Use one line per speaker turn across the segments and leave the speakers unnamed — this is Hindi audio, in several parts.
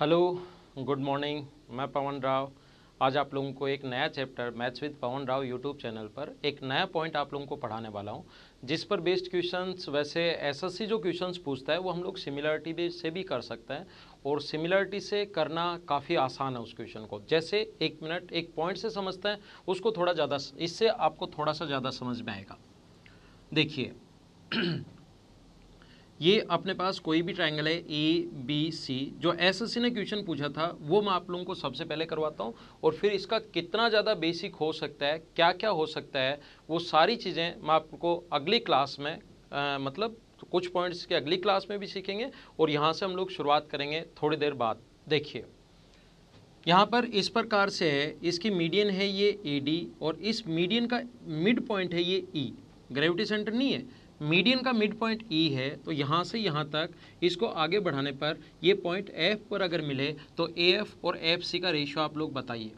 Hello, good morning. मैं पवन राव। आज आप लोगों को एक नया chapter maths with Pawan Rao YouTube channel पर एक नया पॉइंट आप लोगों को पढ़ाने वाला हूं, जिस पर बेस्ड क्वेश्चंस, वैसे एसएससी जो क्वेश्चंस पूछता है वो हम लोग सिमिलरिटी से भी कर सकते हैं, और सिमिलरिटी से करना काफ़ी आसान है उस क्वेश्चन को। जैसे एक मिनट एक पॉइंट से समझते हैं उसको, थोड़ा ज़्यादा इससे आपको थोड़ा सा ज़्यादा समझ में आएगा। देखिए ये अपने पास कोई भी ट्रायंगल है ए बी सी, जो एसएससी ने क्वेश्चन पूछा था वो मैं आप लोगों को सबसे पहले करवाता हूँ, और फिर इसका कितना ज़्यादा बेसिक हो सकता है, क्या क्या हो सकता है, वो सारी चीज़ें मैं आपको अगली क्लास में मतलब कुछ पॉइंट्स के अगली क्लास में भी सीखेंगे, और यहाँ से हम लोग शुरुआत करेंगे थोड़ी देर बाद। देखिए यहाँ पर इस प्रकार से है, इसकी मीडियन है ये ए डी, और इस मीडियन का मिड पॉइंट है ये ई। ग्रेविटी सेंटर नहीं है, मीडियन का मिड पॉइंट ई है। तो यहाँ से यहाँ तक इसको आगे बढ़ाने पर ये पॉइंट एफ पर अगर मिले तो ए एफ और एफ सी का रेशियो आप लोग बताइए।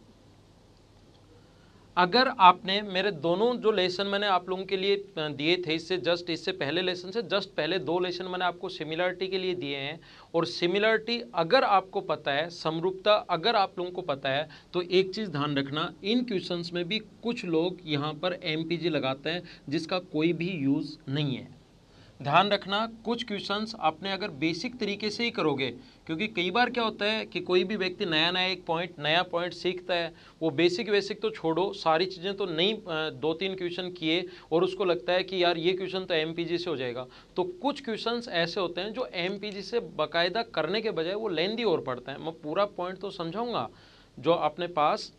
अगर आपने मेरे दोनों जो लेसन मैंने आप लोगों के लिए दिए थे, इससे पहले लेसन से जस्ट पहले दो लेसन मैंने आपको सिमिलरिटी के लिए दिए हैं, और सिमिलरिटी अगर आपको पता है, समरूपता अगर आप लोगों को पता है, तो एक चीज़ ध्यान रखना, इन क्वेश्चंस में भी कुछ लोग यहाँ पर एमपीजी लगाते हैं जिसका कोई भी यूज़ नहीं है। ध्यान रखना, कुछ क्वेश्चंस आपने अगर बेसिक तरीके से ही करोगे, क्योंकि कई बार क्या होता है कि कोई भी व्यक्ति नया नया पॉइंट सीखता है, वो बेसिक तो छोड़ो, सारी चीज़ें तो नहीं, दो तीन क्वेश्चन किए और उसको लगता है कि यार ये क्वेश्चन तो एमपीजी से हो जाएगा। तो कुछ क्वेश्चंस ऐसे होते हैं जो एमपीजी से बाकायदा करने के बजाय वो लेंदी और पड़ता है। मैं पूरा पॉइंट तो समझाऊंगा जो अपने पास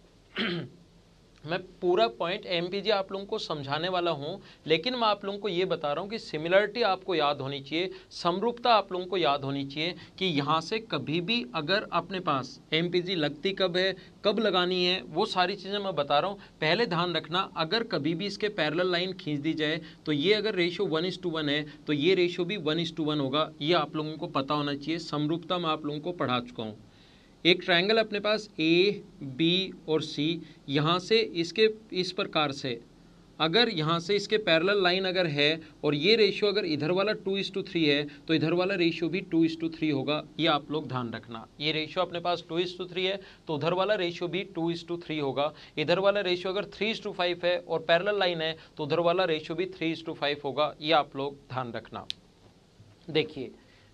मैं पूरा पॉइंट एमपीजी आप लोगों को समझाने वाला हूं, लेकिन मैं आप लोगों को ये बता रहा हूं कि सिमिलरिटी आपको याद होनी चाहिए, समरूपता आप लोगों को याद होनी चाहिए, कि यहां से कभी भी अगर अपने पास एमपीजी लगती कब है, कब लगानी है, वो सारी चीज़ें मैं बता रहा हूं। पहले ध्यान रखना, अगर कभी भी इसके पैरेलल लाइन खींच दी जाए तो ये अगर रेशियो 1:1 है तो ये रेशियो भी 1:1 होगा। ये आप लोगों को पता होना चाहिए। समरूपता मैं आप लोगों को पढ़ा चुका हूँ। एक ट्रायंगल अपने पास ए बी और सी, यहाँ से इसके इस प्रकार से अगर यहाँ से इसके पैरेलल लाइन अगर है, और ये रेशियो अगर इधर वाला 2:3 है तो इधर वाला रेशियो भी 2:3 होगा। ये आप लोग ध्यान रखना, ये रेशियो अपने पास 2:3 है तो उधर वाला रेशियो भी 2:3 होगा। इधर वाला रेशियो अगर 3:5 है और पैरेलल लाइन है तो उधर वाला रेशियो भी 3:5 होगा। ये आप लोग ध्यान रखना। देखिए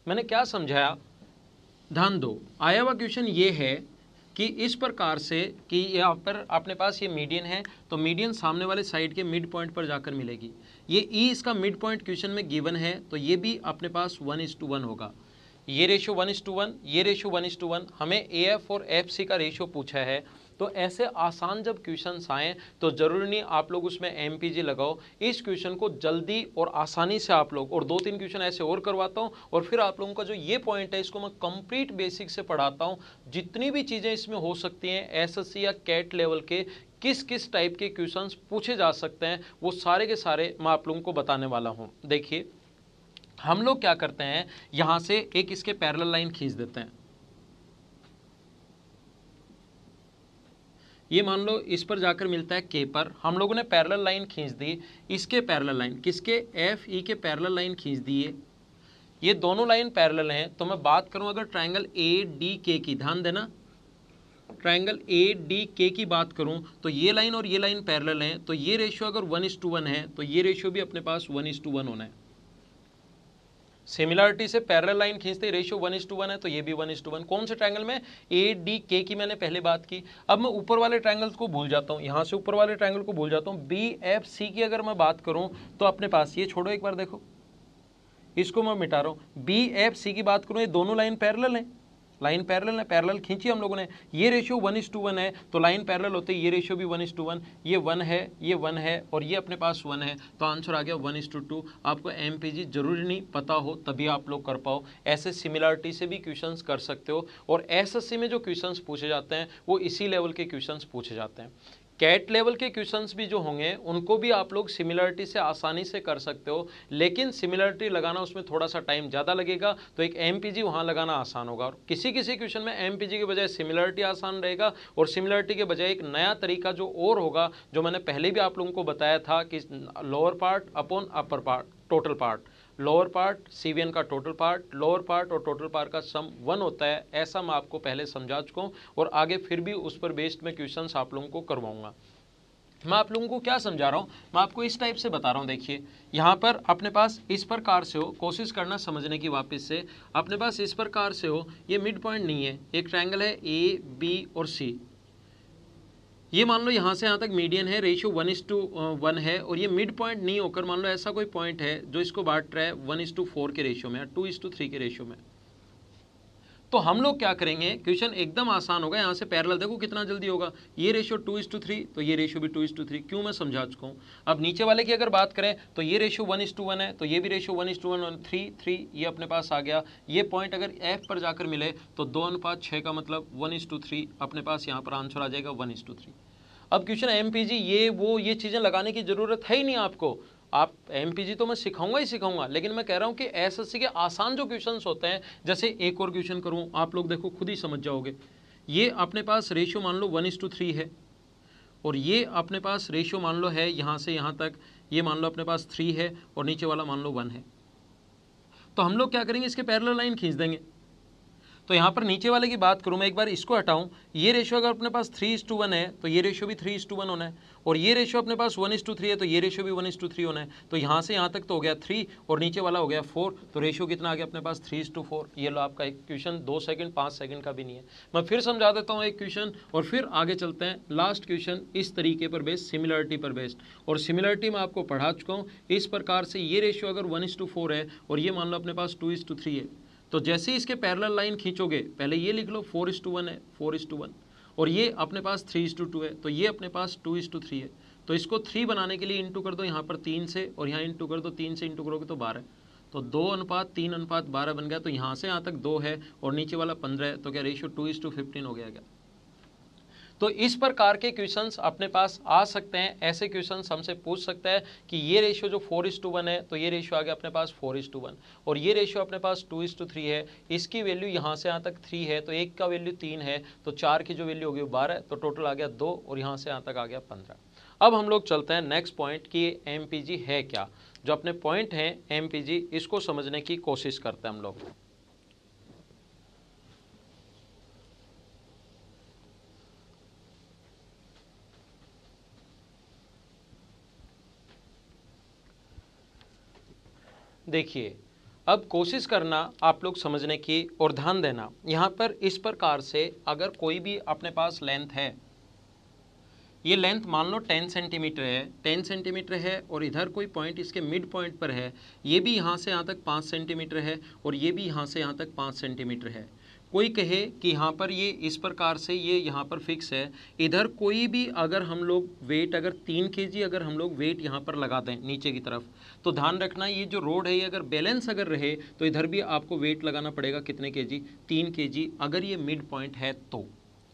मैंने क्या समझाया, ध्यान दो। आया हुआ क्वेश्चन ये है कि इस प्रकार से कि यहाँ पर अपने पास ये मीडियन है, तो मीडियन सामने वाले साइड के मिड पॉइंट पर जाकर मिलेगी। ये ई इसका मिड पॉइंट क्वेश्चन में गिवन है, तो ये भी अपने पास 1:1 होगा। ये रेशियो 1:1, ये रेशियो 1:1। हमें ए एफ और एफ सी का रेशियो पूछा है, तो ऐसे आसान जब क्वेश्चंस आएँ तो ज़रूरी नहीं आप लोग उसमें एमपीजी लगाओ। इस क्वेश्चन को जल्दी और आसानी से आप लोग, और दो तीन क्वेश्चन ऐसे और करवाता हूँ, और फिर आप लोगों का जो ये पॉइंट है इसको मैं कंप्लीट बेसिक से पढ़ाता हूँ। जितनी भी चीज़ें इसमें हो सकती हैं, एसएससी या कैट लेवल के किस किस टाइप के क्वेश्चंस पूछे जा सकते हैं, वो सारे के सारे मैं आप लोगों को बताने वाला हूँ। देखिए हम लोग क्या करते हैं, यहाँ से एक इसके पैरेलल लाइन खींच देते हैं। ये मान लो इस पर जाकर मिलता है के पर, हम लोगों ने पैरेलल लाइन खींच दी, इसके पैरेलल लाइन किसके, एफ ई के पैरेलल लाइन खींच दी है। ये दोनों लाइन पैरेलल हैं। तो मैं बात करूं अगर ट्रायंगल ए डी के की, ध्यान देना, ट्रायंगल ए डी के की बात करूं तो ये लाइन और ये लाइन पैरेलल हैं, तो ये रेशियो अगर 1:1 है तो ये रेशियो भी अपने पास 1:1 होना है। सिमिलरिटी से पैरेलल लाइन खींचते रेशियो 1:1 है, तो ये भी 1:1। कौन से ट्रायंगल में, ए डी के की मैंने पहले बात की। अब मैं ऊपर वाले ट्रायंगल्स को भूल जाता हूँ, यहाँ से ऊपर वाले ट्रायंगल को भूल जाता हूँ। बी एफ सी की अगर मैं बात करूँ तो अपने पास, ये छोड़ो एक बार देखो, इसको मैं मिटा रहा हूँ। बी एफ सी की बात करूँ, ये दोनों लाइन पैरेलल हैं, लाइन पैरेलल है, पैरेलल खींची हम लोगों ने। ये रेशियो 1:1 है, तो लाइन पैरेलल होते ये रेशियो भी 1:1। ये 1 है, ये 1 है, और ये अपने पास 1 है, तो आंसर आ गया 1:2। आपको एमपीजी जरूरी नहीं पता हो तभी आप लोग कर पाओ। ऐसे सिमिलरिटी से भी क्वेश्चंस कर सकते हो, और एसएससी में जो क्वेश्चंस पूछे जाते हैं वो इसी लेवल के क्वेश्चंस पूछे जाते हैं। कैट लेवल के क्वेश्चंस भी जो होंगे उनको भी आप लोग सिमिलरिटी से आसानी से कर सकते हो, लेकिन सिमिलरिटी लगाना उसमें थोड़ा सा टाइम ज़्यादा लगेगा, तो एक एमपीजी वहाँ लगाना आसान होगा। और किसी किसी क्वेश्चन में एमपीजी के बजाय सिमिलरिटी आसान रहेगा, और सिमिलरिटी के बजाय एक नया तरीका जो और होगा, जो मैंने पहले भी आप लोगों को बताया था कि lower part upon upper part, total part, lower part CV1 का टोटल पार्ट, लोअर पार्ट और टोटल पार्ट का सम 1 होता है, ऐसा मैं आपको पहले समझा चुका हूँ और आगे फिर भी उस पर बेस्ड मैं क्वेश्चंस आप लोगों को करवाऊंगा। मैं आप लोगों को क्या समझा रहा हूँ, मैं आपको इस टाइप से बता रहा हूँ। देखिए यहाँ पर अपने पास इस प्रकार से हो, कोशिश करना समझने की वापस से, अपने पास इस प्रकार से हो, ये मिड पॉइंट नहीं है, एक ट्रायंगल है AB और C, ये मान लो यहाँ से यहाँ तक मीडियन है, रेशियो 1:1 है, और ये मिड पॉइंट नहीं होकर मान लो ऐसा कोई पॉइंट है जो इसको बांट रहा है 1:4 के रेशियो में या 2:3 के रेशियो में। तो हम लोग क्या करेंगे, क्वेश्चन एकदम आसान होगा, यहाँ से पैरेलल देखो कितना जल्दी होगा, ये रेशियो 2:3 तो ये रेशियो भी 2:3, क्यों मैं समझा चुका हूँ। अब नीचे वाले की अगर बात करें तो ये रेशियो 1:1 है, तो ये भी रेशियो 1:1 और 3 ये अपने पास आ गया। ये पॉइंट अगर F पर जाकर मिले तो 2:6 का मतलब 1:3 अपने पास यहाँ पर आंसर आ जाएगा 1:3। अब क्वेश्चन MPG ये चीज़ें लगाने की ज़रूरत है ही नहीं आपको, आप MPG तो मैं सिखाऊंगा ही सिखाऊंगा, लेकिन मैं कह रहा हूँ कि SSC के आसान जो क्वेश्चंस होते हैं, जैसे एक और क्वेश्चन करूँ, आप लोग देखो खुद ही समझ जाओगे। ये अपने पास रेशियो मान लो 1:3 है, और ये अपने पास रेशियो मान लो है यहाँ से यहाँ तक, ये मान लो अपने पास 3 है और नीचे वाला मान लो 1 है। तो हम लोग क्या करेंगे, इसके पैरेलल लाइन खींच देंगे। तो यहाँ पर नीचे वाले की बात करूँ मैं, एक बार इसको हटाऊँ, ये रेशियो अगर अपने पास 3:1 है तो ये रेशियो भी 3:1 होना है, और ये रेशियो अपने पास 1:3 है तो ये रेशियो भी 1:3 होना है। तो यहाँ से यहाँ तक तो हो गया 3 और नीचे वाला हो गया 4, तो रेशियो कितना आ गया अपने पास 3:4। ये लो आपका एक क्वेश्चन, 2 सेकंड 5 सेकंड का भी नहीं है। मैं फिर समझा देता हूँ एक क्वेश्चन और फिर आगे चलते हैं। लास्ट क्वेश्चन इस तरीके पर बेस्ड, सिमिलरिटी पर बेस्ड, और सिमिलरिटी मैं आपको पढ़ा चुका हूँ इस प्रकार से। ये रेशियो अगर 1:4 है और ये मान लो अपने पास 2:3 है, तो जैसे ही इसके पैरेलल लाइन खींचोगे, पहले ये लिख लो 4:1 है, 4:1, और ये अपने पास 3:2 है, तो ये अपने पास 2:3 है। तो इसको 3 बनाने के लिए इंटू कर दो यहाँ पर 3 से, और यहाँ इंटू कर दो 3 से, इंटू करोगे तो 12, तो 2:3:12 बन गया। तो यहाँ से यहाँ तक 2 है और नीचे वाला 15 है, तो क्या रेशियो 2:15 हो गया क्या। तो इस प्रकार के क्वेश्चंस अपने पास आ सकते हैं। ऐसे क्वेश्चंस हमसे पूछ सकता है कि ये रेशियो जो 4:1 है, तो ये रेशियो आ गया अपने पास 4:1, और ये रेशियो अपने पास 2:3 है, इसकी वैल्यू यहाँ से यहाँ तक 3 है, तो एक का वैल्यू 3 है, तो 4 की जो वैल्यू होगी 12, तो टोटल आ गया 2, और यहाँ से यहाँ तक आ गया 15। अब हम लोग चलते हैं नेक्स्ट पॉइंट कि MPG है क्या। जो अपने पॉइंट हैं MPG, इसको समझने की कोशिश करते हैं हम लोग। देखिए, अब कोशिश करना आप लोग समझने की और ध्यान देना। यहाँ पर इस प्रकार से अगर कोई भी अपने पास लेंथ है, ये लेंथ मान लो 10 सेंटीमीटर है, 10 सेंटीमीटर है, और इधर कोई पॉइंट इसके मिड पॉइंट पर है, ये भी यहाँ से यहाँ तक 5 सेंटीमीटर है, और ये भी यहाँ से यहाँ तक 5 सेंटीमीटर है। कोई कहे कि यहाँ पर ये इस प्रकार से ये यहाँ पर फिक्स है, इधर कोई भी अगर हम लोग वेट, अगर 3 kg अगर हम लोग वेट यहाँ पर लगा दें नीचे की तरफ, तो ध्यान रखना ये जो रोड है ये अगर बैलेंस अगर रहे तो इधर भी आपको वेट लगाना पड़ेगा कितने kg, 3 kg, अगर ये मिड पॉइंट है तो।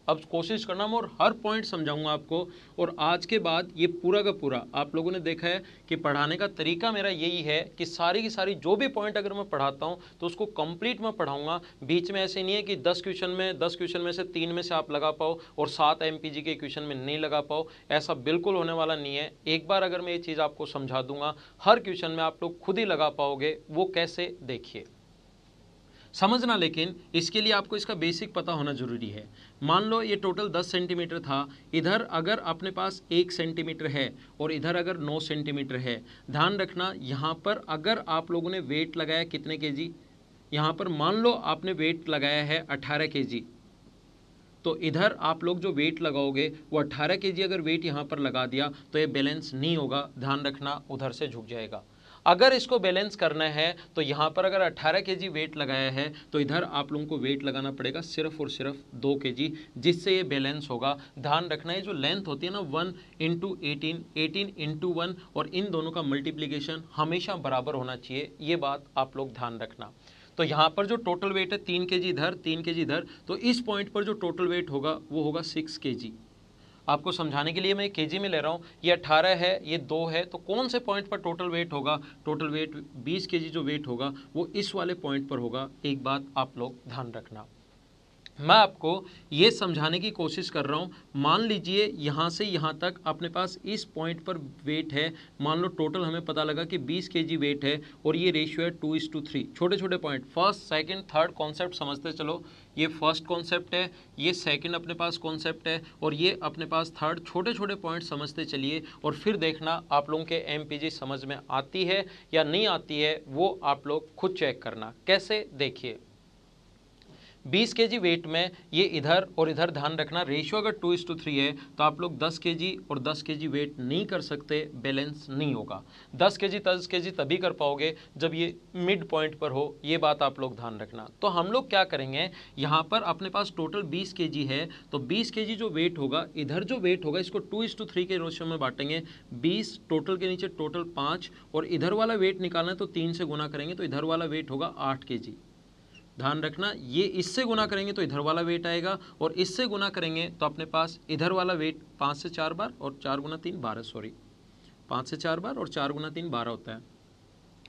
अब कोशिश करना मैं और हर पॉइंट समझाऊंगा आपको, और आज के बाद ये पूरा का पूरा आप लोगों ने देखा है कि पढ़ाने का तरीका मेरा यही है कि सारी की सारी जो भी पॉइंट अगर मैं पढ़ाता हूं तो उसको कंप्लीट मैं पढ़ाऊंगा। बीच में ऐसे नहीं है कि 10 क्वेश्चन में से 3 में से आप लगा पाओ और 7 MPG के क्वेश्चन में नहीं लगा पाओ, ऐसा बिल्कुल होने वाला नहीं है। एक बार अगर मैं ये चीज़ आपको समझा दूंगा, हर क्वेश्चन में आप लोग खुद ही लगा पाओगे। वो कैसे, देखिए समझना, लेकिन इसके लिए आपको इसका बेसिक पता होना जरूरी है। मान लो ये टोटल 10 सेंटीमीटर था, इधर अगर अपने पास 1 सेंटीमीटर है और इधर अगर 9 सेंटीमीटर है, ध्यान रखना यहाँ पर अगर आप लोगों ने वेट लगाया कितने kg, यहाँ पर मान लो आपने वेट लगाया है 18 kg, तो इधर आप लोग जो वेट लगाओगे वो 18 kg अगर वेट यहाँ पर लगा दिया तो ये बैलेंस नहीं होगा, ध्यान रखना, उधर से झुक जाएगा। अगर इसको बैलेंस करना है तो यहाँ पर अगर 18 kg वेट लगाया है तो इधर आप लोगों को वेट लगाना पड़ेगा सिर्फ और सिर्फ 2 kg, जिससे ये बैलेंस होगा। ध्यान रखना है जो लेंथ होती है ना 1 × 18, 18 × 1, और इन दोनों का मल्टीप्लिकेशन हमेशा बराबर होना चाहिए, ये बात आप लोग ध्यान रखना। तो यहाँ पर जो टोटल वेट है 3 kg इधर, 3 kg इधर, तो इस पॉइंट पर जो टोटल वेट होगा वो होगा 6 kg। आपको समझाने के लिए मैं kg में ले रहा हूँ, ये 18 है, ये 2 है, तो कौन से पॉइंट पर टोटल वेट होगा, टोटल वेट 20 kg जो वेट होगा वो इस वाले पॉइंट पर होगा। एक बात आप लोग ध्यान रखना। मैं आपको ये समझाने की कोशिश कर रहा हूँ। मान लीजिए यहाँ से यहाँ तक अपने पास इस पॉइंट पर वेट है, मान लो टोटल हमें पता लगा कि 20 kg वेट है और ये रेशियो है 2:3। छोटे छोटे point, first second third concept समझते चलो। ये फर्स्ट कॉन्सेप्ट है, ये सेकंड अपने पास कॉन्सेप्ट है और ये अपने पास थर्ड। छोटे छोटे पॉइंट समझते चलिए और फिर देखना आप लोगों के एमपीजी समझ में आती है या नहीं आती है, वो आप लोग खुद चेक करना। कैसे, देखिए 20 kg वेट में ये इधर और इधर ध्यान रखना, रेशियो अगर 2:3 है तो आप लोग 10 kg और 10 kg वेट नहीं कर सकते, बैलेंस नहीं होगा। 10 kg तभी कर पाओगे जब ये मिड पॉइंट पर हो, ये बात आप लोग ध्यान रखना। तो हम लोग क्या करेंगे, यहाँ पर अपने पास टोटल 20 kg है, तो 20 kg जो वेट होगा, इधर जो वेट होगा इसको 2:3 के रेशियो में बांटेंगे। 20 टोटल के नीचे टोटल 5 और इधर वाला वेट निकालना है तो 3 से गुना करेंगे तो इधर वाला वेट होगा 8 kg। ध्यान रखना, ये इससे गुना करेंगे तो इधर वाला वेट आएगा और इससे गुना करेंगे तो अपने पास इधर वाला वेट 5 से 4 बार और 4 गुना 3 12, सॉरी 5 से 4 बार और 4 गुना 3 12 होता है।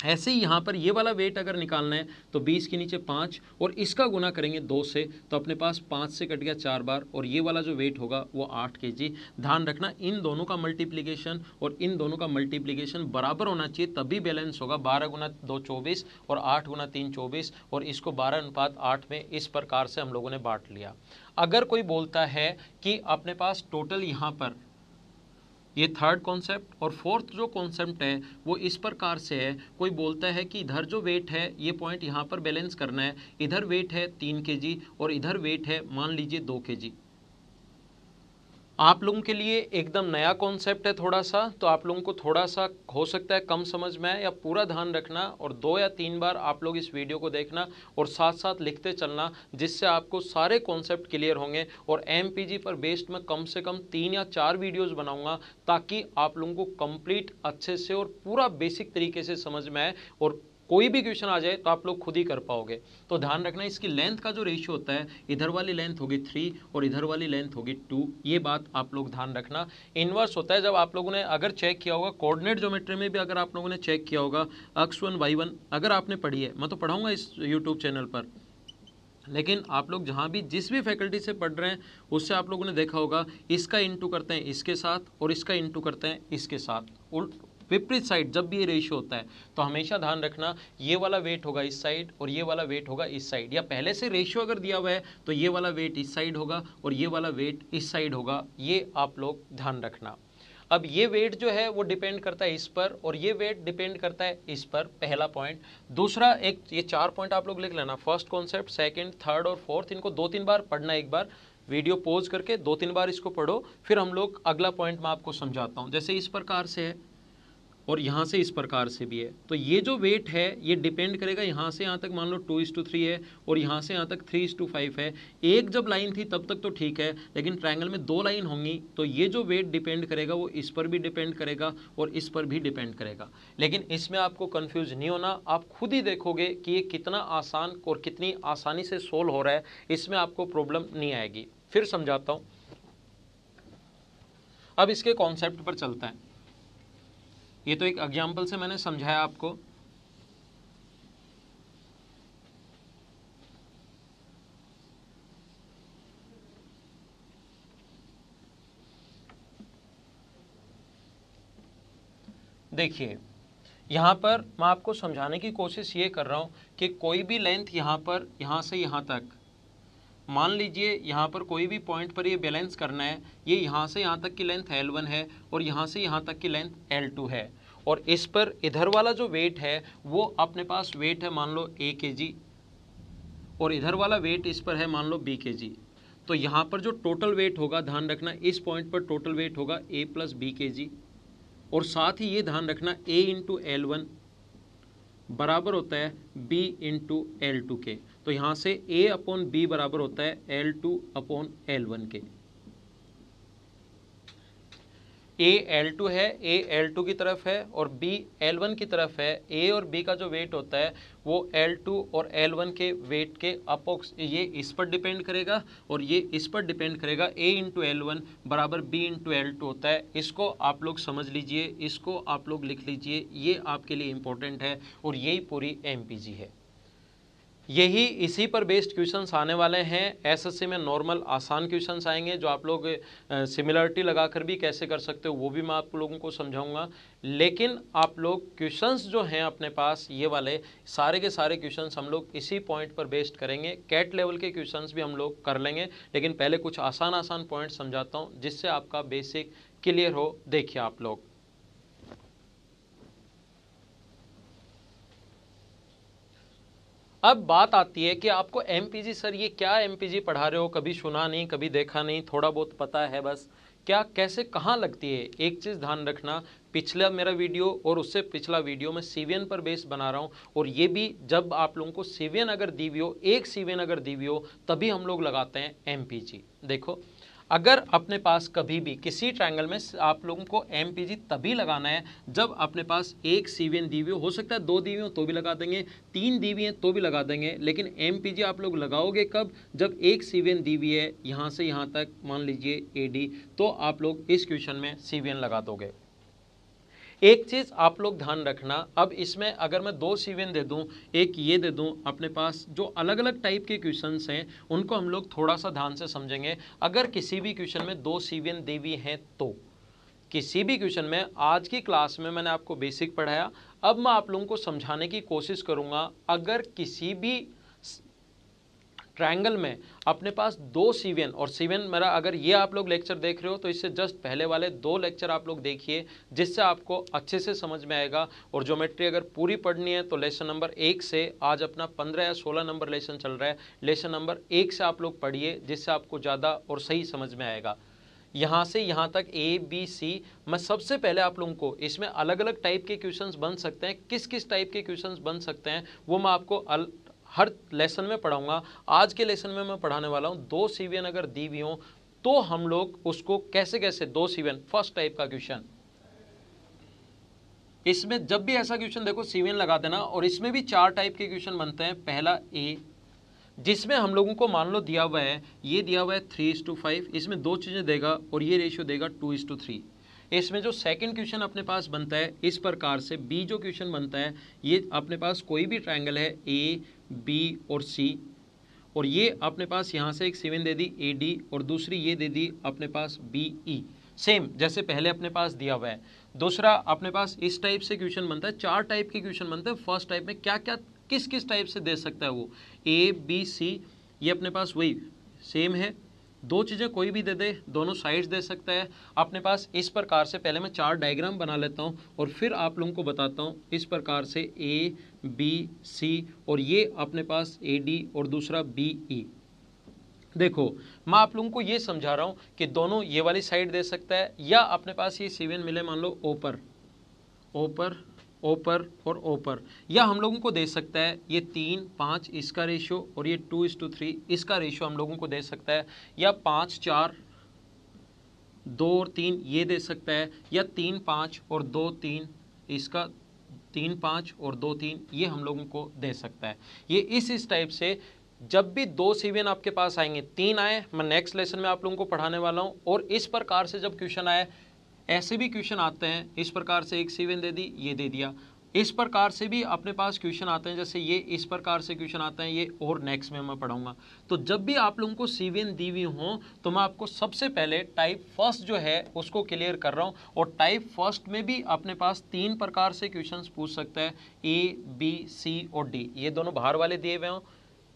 ऐसे ही यहाँ पर ये वाला वेट अगर निकालना है तो 20 के नीचे 5 और इसका गुना करेंगे 2 से तो अपने पास 5 से कट गया 4 बार और ये वाला जो वेट होगा वो 8 kg। ध्यान रखना, इन दोनों का मल्टीप्लिकेशन और इन दोनों का मल्टीप्लिकेशन बराबर होना चाहिए, तभी बैलेंस होगा। 12 गुना 2 24 और 8 गुना 3 24 और इसको 12:8 में इस प्रकार से हम लोगों ने बांट लिया। अगर कोई बोलता है कि अपने पास टोटल यहाँ पर ये थर्ड कॉन्सेप्ट और फोर्थ जो कॉन्सेप्ट है वो इस प्रकार से है, कोई बोलता है कि इधर जो वेट है ये पॉइंट यहाँ पर बैलेंस करना है, इधर वेट है 3 kg और इधर वेट है मान लीजिए 2 kg। आप लोगों के लिए एकदम नया कॉन्सेप्ट है थोड़ा सा, तो आप लोगों को थोड़ा सा हो सकता है कम समझ में आए, या पूरा ध्यान रखना और 2 या 3 बार आप लोग इस वीडियो को देखना और साथ साथ लिखते चलना, जिससे आपको सारे कॉन्सेप्ट क्लियर होंगे। और एमपीजी पर बेस्ड में कम से कम 3 या 4 वीडियोस बनाऊंगा ताकि आप लोगों को कंप्लीट अच्छे से और पूरा बेसिक तरीके से समझ में आए और कोई भी क्वेश्चन आ जाए तो आप लोग खुद ही कर पाओगे। तो ध्यान रखना, इसकी लेंथ का जो रेशियो होता है, इधर वाली लेंथ होगी 3 और इधर वाली लेंथ होगी 2, ये बात आप लोग ध्यान रखना। इनवर्स होता है, जब आप लोगों ने अगर चेक किया होगा कोऑर्डिनेट ज्योमेट्री में भी, अगर आप लोगों ने चेक किया होगा x1 y1 अगर आपने पढ़ी है, मैं तो पढ़ाऊंगा इस यूट्यूब चैनल पर, लेकिन आप लोग जहाँ भी जिस भी फैकल्टी से पढ़ रहे हैं उससे आप लोगों ने देखा होगा इसका इंटू करते हैं इसके साथ और इसका इंटू करते हैं इसके साथ, उल्ट विपरीत साइड जब भी ये रेशियो होता है तो हमेशा ध्यान रखना ये वाला वेट होगा इस साइड और ये वाला वेट होगा इस साइड, या पहले से रेशियो अगर दिया हुआ है तो ये वाला वेट इस साइड होगा और ये वाला वेट इस साइड होगा, ये आप लोग ध्यान रखना। अब ये वेट जो है वो डिपेंड करता है इस पर और ये वेट डिपेंड करता है इस पर, पहला पॉइंट। दूसरा, एक ये 4 पॉइंट आप लोग लिख लेना, फर्स्ट कॉन्सेप्ट, सेकंड, थर्ड और फोर्थ, इनको 2-3 बार पढ़ना, एक बार वीडियो पॉज करके 2-3 बार इसको पढ़ो, फिर हम लोग अगला पॉइंट मैं आपको समझाता हूँ। जैसे इस प्रकार से है और यहाँ से इस प्रकार से भी है, तो ये जो वेट है ये डिपेंड करेगा, यहाँ से यहाँ तक मान लो 2:3 है और यहाँ से यहाँ तक 3:5 है। एक जब लाइन थी तब तक तो ठीक है, लेकिन ट्रायंगल में 2 लाइन होंगी तो ये जो वेट डिपेंड करेगा वो इस पर भी डिपेंड करेगा और इस पर भी डिपेंड करेगा। लेकिन इसमें आपको कन्फ्यूज नहीं होना, आप खुद ही देखोगे कि ये कितना आसान और कितनी आसानी से सोल्व हो रहा है, इसमें आपको प्रॉब्लम नहीं आएगी। फिर समझाता हूँ, अब इसके कॉन्सेप्ट पर चलता है। ये तो एक एग्जाम्पल से मैंने समझाया आपको। देखिए यहाँ पर मैं आपको समझाने की कोशिश ये कर रहा हूँ कि कोई भी लेंथ यहाँ पर, यहाँ से यहाँ तक, मान लीजिए यहाँ पर कोई भी पॉइंट पर ये बैलेंस करना है, ये यहाँ से यहाँ तक की लेंथ L1 है और यहाँ से यहाँ तक की लेंथ L2 है और इस पर इधर वाला जो वेट है वो अपने पास वेट है मान लो A kg और इधर वाला वेट इस पर है मान लो B kg। तो यहाँ पर जो टोटल वेट होगा, ध्यान रखना इस पॉइंट पर टोटल वेट होगा A + B kg और साथ ही ये ध्यान रखना A × L1 बराबर होता है B × L2 के। तो यहाँ से A/B बराबर होता है L2/L1 के। A L2 है, A L2 की तरफ है और B L1 की तरफ है। A और B का जो वेट होता है वो L2 और L1 के वेट के अपोक्स, ये इस पर डिपेंड करेगा और ये इस पर डिपेंड करेगा। A × L1 बराबर B × L2 होता है। इसको आप लोग समझ लीजिए, इसको आप लोग लिख लीजिए, ये आपके लिए इम्पोर्टेंट है और यही पूरी MPG है। यही इसी पर बेस्ड क्वेश्चंस आने वाले हैं। एसएससी में नॉर्मल आसान क्वेश्चंस आएंगे जो आप लोग सिमिलरिटी लगाकर भी कैसे कर सकते हो वो भी मैं आप लोगों को समझाऊंगा। लेकिन आप लोग क्वेश्चंस जो हैं अपने पास ये वाले सारे के सारे क्वेश्चंस हम लोग इसी पॉइंट पर बेस्ड करेंगे। कैट लेवल के क्वेश्चंस भी हम लोग कर लेंगे, लेकिन पहले कुछ आसान आसान पॉइंट समझाता हूँ जिससे आपका बेसिक क्लियर हो। देखिए आप लोग, अब बात आती है कि आपको एमपीजी सर ये क्या एमपीजी पढ़ा रहे हो, कभी सुना नहीं, कभी देखा नहीं, थोड़ा बहुत पता है बस, क्या कैसे कहाँ लगती है। एक चीज़ ध्यान रखना, पिछला मेरा वीडियो और उससे पिछला वीडियो मैं सीवीएन पर बेस बना रहा हूँ, और ये भी जब आप लोगों को सीवीएन अगर दी हुई हो, एक सीवीएन अगर दी हुई हो, तभी हम लोग लगाते हैं एमपीजी। देखो, अगर अपने पास कभी भी किसी ट्रायंगल में आप लोगों को एमपीजी तभी लगाना है जब अपने पास एक सीवीएन दी हुई हो सकता है 2 दी हुई हो तो भी लगा देंगे, 3 दी हुई है तो भी लगा देंगे, लेकिन एमपीजी आप लोग लगाओगे कब, जब एक सीवीएन दी हुई है यहाँ से यहाँ तक, मान लीजिए एडी, तो आप लोग इस क्वेश्चन में सीवीएन लगा दोगे। एक चीज आप लोग ध्यान रखना, अब इसमें अगर मैं 2 सीवीएन दे दूं, एक ये दे दूं, अपने पास जो अलग अलग टाइप के क्वेश्चंस हैं उनको हम लोग थोड़ा सा ध्यान से समझेंगे। अगर किसी भी क्वेश्चन में 2 सीवीएन दी हुई हैं तो किसी भी क्वेश्चन में, आज की क्लास में मैंने आपको बेसिक पढ़ाया, अब मैं आप लोगों को समझाने की कोशिश करूंगा। अगर किसी भी ट्रायंगल में अपने पास 2 सीवीएन, और सीवीएन मेरा अगर ये आप लोग लेक्चर देख रहे हो तो इससे जस्ट पहले वाले 2 लेक्चर आप लोग देखिए जिससे आपको अच्छे से समझ में आएगा। और ज्योमेट्री अगर पूरी पढ़नी है तो लेसन नंबर 1 से, आज अपना 15 या 16 नंबर लेसन चल रहा है, लेसन नंबर 1 से आप लोग पढ़िए जिससे आपको ज़्यादा और सही समझ में आएगा। यहाँ से यहाँ तक ए बी सी, मैं सबसे पहले आप लोगों को इसमें अलग अलग टाइप के क्वेश्चंस बन सकते हैं, किस किस टाइप के क्वेश्चंस बन सकते हैं वो मैं आपको हर लेसन में पढ़ाऊंगा। आज के लेसन में मैं पढ़ाने वाला हूँ 2 सीवीएन अगर दी हुई हो तो हम लोग उसको कैसे कैसे 2 सीवीएन, फर्स्ट टाइप का क्वेश्चन, इसमें जब भी ऐसा क्वेश्चन देखो सीवीएन लगा देना। और इसमें भी 4 टाइप के क्वेश्चन बनते हैं। पहला ए, जिसमें हम लोगों को मान लो दिया हुआ है, ये दिया हुआ है 3:5, इसमें 2 चीज़ें देगा और ये रेशियो देगा 2:3। इसमें जो सेकंड क्वेश्चन अपने पास बनता है इस प्रकार से, बी जो क्वेश्चन बनता है, ये अपने पास कोई भी ट्रायंगल है ए बी और सी, और ये अपने पास यहाँ से एक सीवीएन दे दी ए डी और दूसरी ये दे दी अपने पास बी ई, सेम जैसे पहले अपने पास दिया हुआ है। दूसरा अपने पास इस टाइप से क्वेश्चन बनता है, 4 टाइप के क्वेश्चन बनते हैं। फर्स्ट टाइप में क्या क्या किस किस टाइप से दे सकता है वो, ए बी सी, ये अपने पास वही सेम है, 2 चीज़ें कोई भी दे दे, दोनों साइड्स दे सकता है अपने पास। इस प्रकार से पहले मैं 4 डायग्राम बना लेता हूँ और फिर आप लोगों को बताता हूँ। इस प्रकार से ए बी सी, और ये अपने पास ए डी और दूसरा बी ई। देखो, मैं आप लोगों को ये समझा रहा हूँ कि दोनों ये वाली साइड दे सकता है, या अपने पास ये सीवीएन मिले मान लो ओपर ओपर ओपर और ओपर, या हम लोगों को दे सकता है ये 3:5 इसका रेशियो और ये 2:3 इसका रेशियो हम लोगों को दे सकता है, या 5:4 2 और 3 ये दे सकता है, या 3:5 और 2:3 इसका, 3:5 और 2:3 ये हम लोगों को दे सकता है। ये इस टाइप से जब भी 2 सीवीएन आपके पास आएंगे, 3 आए मैं नेक्स्ट लेसन में आप लोगों को पढ़ाने वाला हूँ, और इस प्रकार से जब क्वेश्चन आए, ऐसे भी क्वेश्चन आते हैं, इस प्रकार से एक सीवीएन दे दी, ये दे दिया, इस प्रकार से भी अपने पास क्वेश्चन आते हैं, जैसे ये इस प्रकार से क्वेश्चन आते हैं, ये और नेक्स्ट में मैं पढ़ाऊंगा। तो जब भी आप लोगों को सीवीएन दी हुई हो तो मैं आपको सबसे पहले टाइप फर्स्ट जो है उसको क्लियर कर रहा हूँ। और टाइप फर्स्ट में भी अपने पास 3 प्रकार से क्वेश्चन पूछ सकता है, ए बी सी और डी, ये दोनों बाहर वाले दिए हुए हों,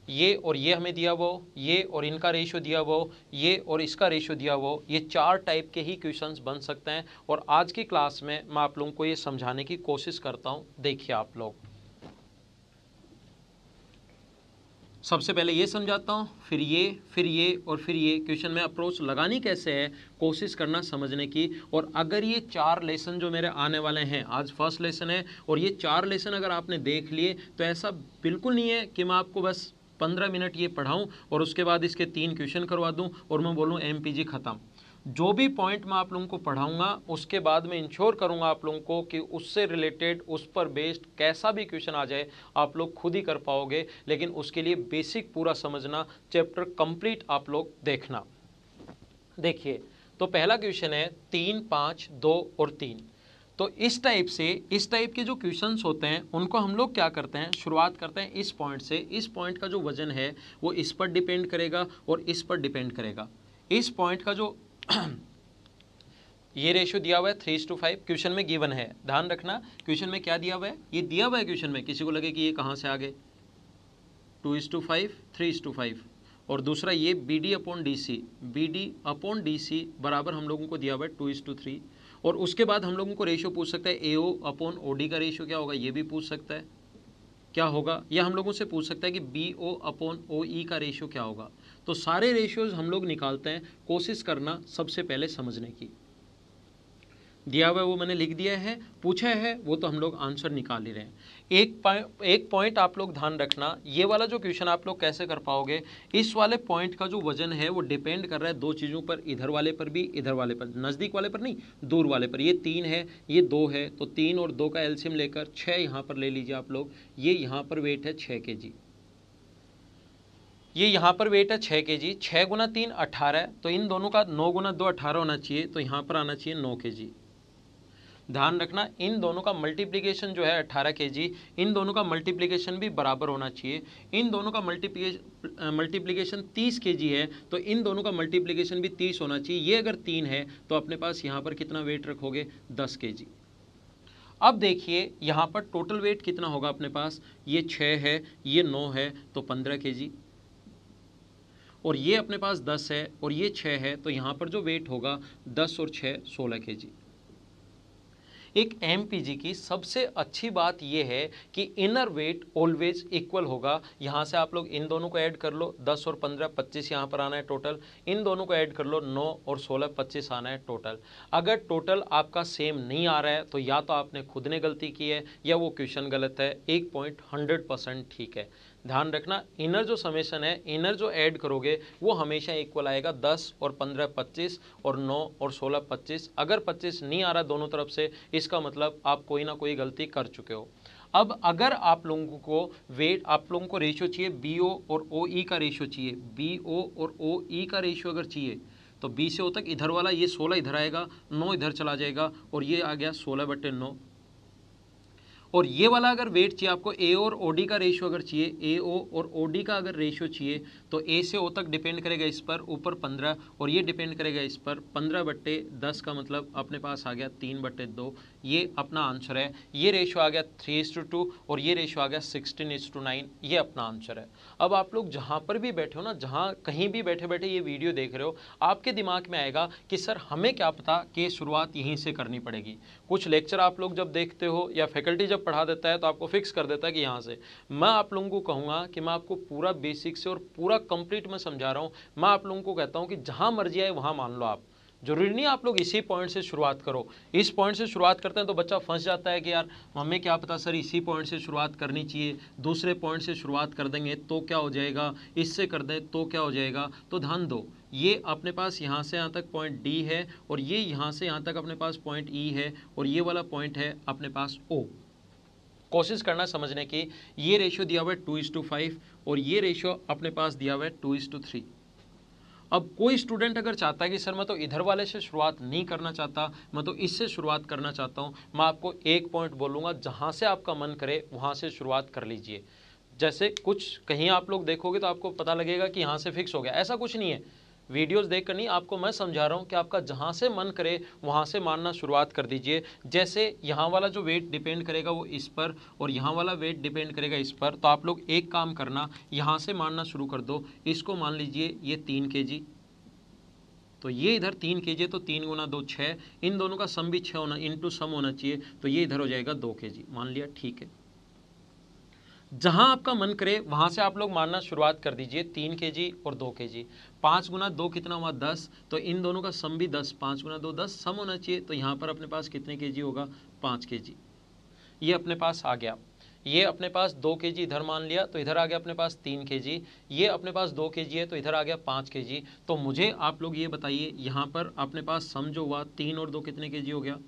ये और ये हमें दिया वो, ये और इनका रेशियो दिया वो, ये और इसका रेशियो दिया वो, ये 4 टाइप के ही क्वेश्चंस बन सकते हैं। और आज की क्लास में मैं आप लोगों को ये समझाने की कोशिश करता हूँ। देखिए आप लोग, सबसे पहले ये समझाता हूँ, फिर ये और फिर ये क्वेश्चन में अप्रोच लगानी कैसे है, कोशिश करना समझने की। और अगर ये 4 लेसन जो मेरे आने वाले हैं, आज फर्स्ट लेसन है, और ये 4 लेसन अगर आपने देख लिए तो ऐसा बिल्कुल नहीं है कि मैं आपको बस 15 मिनट ये पढ़ाऊँ और उसके बाद इसके 3 क्वेश्चन करवा दूँ और मैं बोलूँ एमपीजी ख़त्म। जो भी पॉइंट मैं आप लोगों को पढ़ाऊंगा उसके बाद मैं इंश्योर करूंगा आप लोगों को कि उससे रिलेटेड, उस पर बेस्ड कैसा भी क्वेश्चन आ जाए आप लोग खुद ही कर पाओगे। लेकिन उसके लिए बेसिक पूरा समझना, चैप्टर कंप्लीट आप लोग देखना। देखिए, तो पहला क्वेश्चन है 3, 5, 2 और 3। तो इस टाइप के जो क्वेश्चंस होते हैं उनको हम लोग क्या करते हैं, शुरुआत करते हैं इस पॉइंट से। इस पॉइंट का जो वजन है वो इस पर डिपेंड करेगा और इस पर डिपेंड करेगा। इस पॉइंट का जो ये रेशियो दिया हुआ है 3:5, क्वेश्चन में गिवन है, ध्यान रखना क्वेश्चन में क्या दिया हुआ है, ये दिया हुआ है क्वेश्चन में, किसी को लगे कि ये कहाँ से आ गए 2:5 3:5। और दूसरा ये BD अपॉन DC बराबर हम लोगों को दिया हुआ है 2:3। और उसके बाद हम लोगों को रेशियो पूछ सकता है AO अपॉन OD का रेशियो क्या होगा, ये भी पूछ सकता है क्या होगा, या हम लोगों से पूछ सकता है कि BO अपॉन OE का रेशियो क्या होगा। तो सारे रेशियोज हम लोग निकालते हैं, कोशिश करना सबसे पहले समझने की। दिया हुआ है वो मैंने लिख दिया है, पूछा है वो तो हम लोग आंसर निकाल ही रहे हैं। एक पॉइंट आप लोग ध्यान रखना, ये वाला जो क्वेश्चन आप लोग कैसे कर पाओगे, इस वाले पॉइंट का जो वजन है वो डिपेंड कर रहा है दो चीज़ों पर, इधर वाले पर भी, इधर वाले पर, नज़दीक वाले पर नहीं, दूर वाले पर। ये 3 है, ये 2 है, तो 3 और 2 का एलसीएम लेकर 6 यहाँ पर ले लीजिए आप लोग। ये यहाँ पर वेट है 6 kg, ये यहाँ पर वेट है 6 kg, 6 गुना 3 18, तो इन दोनों का 9 गुना 2 18 होना चाहिए, तो यहाँ पर आना चाहिए 9 kg। ध्यान रखना इन दोनों का मल्टीप्लिकेशन जो है 18 kg, इन दोनों का मल्टीप्लिकेशन भी बराबर होना चाहिए। इन दोनों का मल्टीप्लिकेशन 30 kg है, तो इन दोनों का मल्टीप्लिकेशन भी 30 होना चाहिए। ये अगर 3 है तो अपने पास यहाँ पर कितना वेट रखोगे 10 kg। अब देखिए यहाँ पर टोटल वेट कितना होगा अपने पास, ये 6 है, ये 9 है, तो 15 kg, और ये अपने पास 10 है और ये 6 है, तो यहाँ पर जो वेट होगा 10 और 6 16 kg। एक MPG की सबसे अच्छी बात यह है कि इनर वेट ऑलवेज इक्वल होगा। यहाँ से आप लोग इन दोनों को ऐड कर लो, 10 और 15 25 यहाँ पर आना है टोटल, इन दोनों को ऐड कर लो 9 और 16 25 आना है टोटल। अगर टोटल आपका सेम नहीं आ रहा है तो या तो आपने खुद ने गलती की है या वो क्वेश्चन गलत है। एक पॉइंट 100% ठीक है। ध्यान रखना इनर जो समेशन है, इनर जो ऐड करोगे वो हमेशा इक्वल आएगा, 10 और 15 25 और 9 और 16 25। अगर 25 नहीं आ रहा दोनों तरफ से, इसका मतलब आप कोई ना कोई गलती कर चुके हो। अब अगर आप लोगों को वेट, आप लोगों को रेशियो चाहिए BO और OE का रेशियो चाहिए, BO और OE का रेशियो अगर चाहिए तो B से O तक इधर वाला ये 16 इधर आएगा, 9 इधर चला जाएगा और ये आ गया 16/9। और ये वाला अगर वेट चाहिए आपको, A और OD का रेशियो अगर चाहिए, AO और OD का अगर रेशियो चाहिए तो A से O तक डिपेंड करेगा इस पर, ऊपर 15, और ये डिपेंड करेगा इस पर 15/10 का मतलब अपने पास आ गया 3/2। ये अपना आंसर है। ये रेशियो आ गया 3:2 और ये रेशियो आ गया 16:9। ये अपना आंसर है। अब आप लोग जहाँ पर भी बैठे हो ना, जहाँ कहीं भी बैठे बैठे ये वीडियो देख रहे हो, आपके दिमाग में आएगा कि सर हमें क्या पता कि शुरुआत यहीं से करनी पड़ेगी। कुछ लेक्चर आप लोग जब देखते हो या फैकल्टी जब पढ़ा देता है तो आपको फिक्स कर देता है कि यहाँ से। मैं आप लोगों को कहूँगा कि मैं आपको पूरा बेसिक से और पूरा कंप्लीट में समझा रहा हूँ। मैं आप लोगों को कहता हूँ कि जहाँ मर्जी आए वहाँ मान लो आप, जरूरी नहीं आप लोग इसी पॉइंट से शुरुआत करो। इस पॉइंट से शुरुआत करते हैं तो बच्चा फंस जाता है कि यार हमें क्या पता सर इसी पॉइंट से शुरुआत करनी चाहिए, दूसरे पॉइंट से शुरुआत कर देंगे तो क्या हो जाएगा, इससे कर दें तो क्या हो जाएगा। तो ध्यान दो, ये अपने पास यहाँ से यहाँ तक पॉइंट D है और ये यहाँ से यहाँ तक अपने पास पॉइंट E है और ये वाला पॉइंट है अपने पास O। कोशिश करना समझने की। ये रेशियो दिया हुआ है 2:5 और ये रेशियो अपने पास दिया हुआ है 2:3। अब कोई स्टूडेंट अगर चाहता है कि सर मैं तो इधर वाले से शुरुआत नहीं करना चाहता, मैं तो इससे शुरुआत करना चाहता हूँ, मैं आपको एक पॉइंट बोलूँगा, जहाँ से आपका मन करे वहाँ से शुरुआत कर लीजिए। जैसे कुछ कहीं आप लोग देखोगे तो आपको पता लगेगा कि यहाँ से फिक्स हो गया, ऐसा कुछ नहीं है। वीडियोस देखकर नहीं, आपको मैं समझा रहा हूँ कि आपका जहाँ से मन करे वहाँ से मानना शुरुआत कर दीजिए। जैसे यहाँ वाला जो वेट डिपेंड करेगा वो इस पर और यहाँ वाला वेट डिपेंड करेगा इस पर, तो आप लोग एक काम करना, यहाँ से मानना शुरू कर दो। इसको मान लीजिए ये 3 kg, तो ये इधर 3 kg, तो 3 गुना 2 6, इन दोनों का सम भी 6 होना, इनटू सम होना चाहिए, तो ये इधर हो जाएगा 2 kg, मान लिया, ठीक है। जहां आपका मन करे वहां से आप लोग मारना शुरुआत कर दीजिए, 3 kg और 2 kg। 5 गुना 2 कितना हुआ 10, तो इन दोनों का सम भी 10, 5 गुना 2 10 सम होना चाहिए, तो यहाँ पर अपने पास कितने kg होगा 5 kg। ये अपने पास आ गया। ये अपने पास 2 kg इधर मान लिया, तो इधर आ गया अपने पास 3 kg। ये अपने पास 2 kg है तो इधर आ गया 5 kg। तो मुझे आप लोग ये बताइए, यहाँ पर अपने पास सम जो हुआ 3 और 2 कितने kg हो गया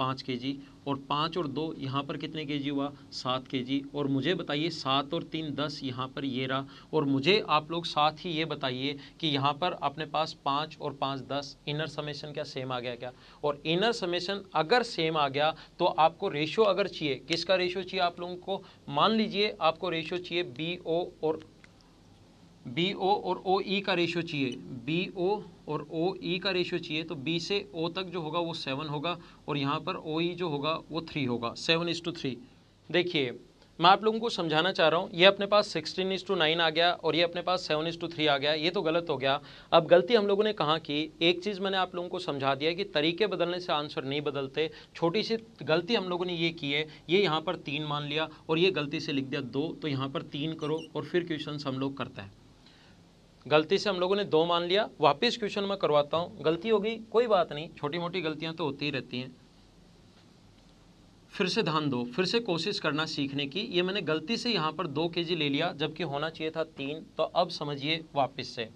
5 kg, और 5 और 2 यहाँ पर कितने kg हुआ 7 kg। और मुझे बताइए 7 और 3 10 यहाँ पर ये रहा। और मुझे आप लोग साथ ही ये बताइए कि यहाँ पर अपने पास 5 और 5 10, इनर समेशन क्या सेम आ गया क्या? और इनर समेशन अगर सेम आ गया तो आपको रेशो अगर चाहिए, किसका रेशो चाहिए आप लोगों को? मान लीजिए आपको रेशो चाहिए BO और OE का रेशो चाहिए, BO और OE का रेशो चाहिए। तो B से O तक जो होगा वो 7 होगा, और यहाँ पर OE जो होगा वो 3 होगा, 7:3। देखिए मैं आप लोगों को समझाना चाह रहा हूँ, ये अपने पास 16:9 आ गया और ये अपने पास 7:3 आ गया, ये तो गलत हो गया। अब गलती हम लोगों ने कहाँ की? एक चीज़ मैंने आप लोगों को समझा दिया कि तरीके बदलने से आंसर नहीं बदलते। छोटी सी गलती हम लोगों ने ये की है, ये यहाँ पर 3 मान लिया और ये गलती से लिख दिया 2, तो यहाँ पर 3 करो और फिर क्वेश्चन हम लोग करते हैं। गलती से हम लोगों ने 2 मान लिया, वापस क्वेश्चन में करवाता हूँ, गलती होगी कोई बात नहीं, छोटी मोटी गलतियाँ तो होती ही रहती हैं। फिर से ध्यान दो, फिर से कोशिश करना सीखने की। ये मैंने गलती से यहाँ पर 2 kg ले लिया जबकि होना चाहिए था 3, तो अब समझिए वापस से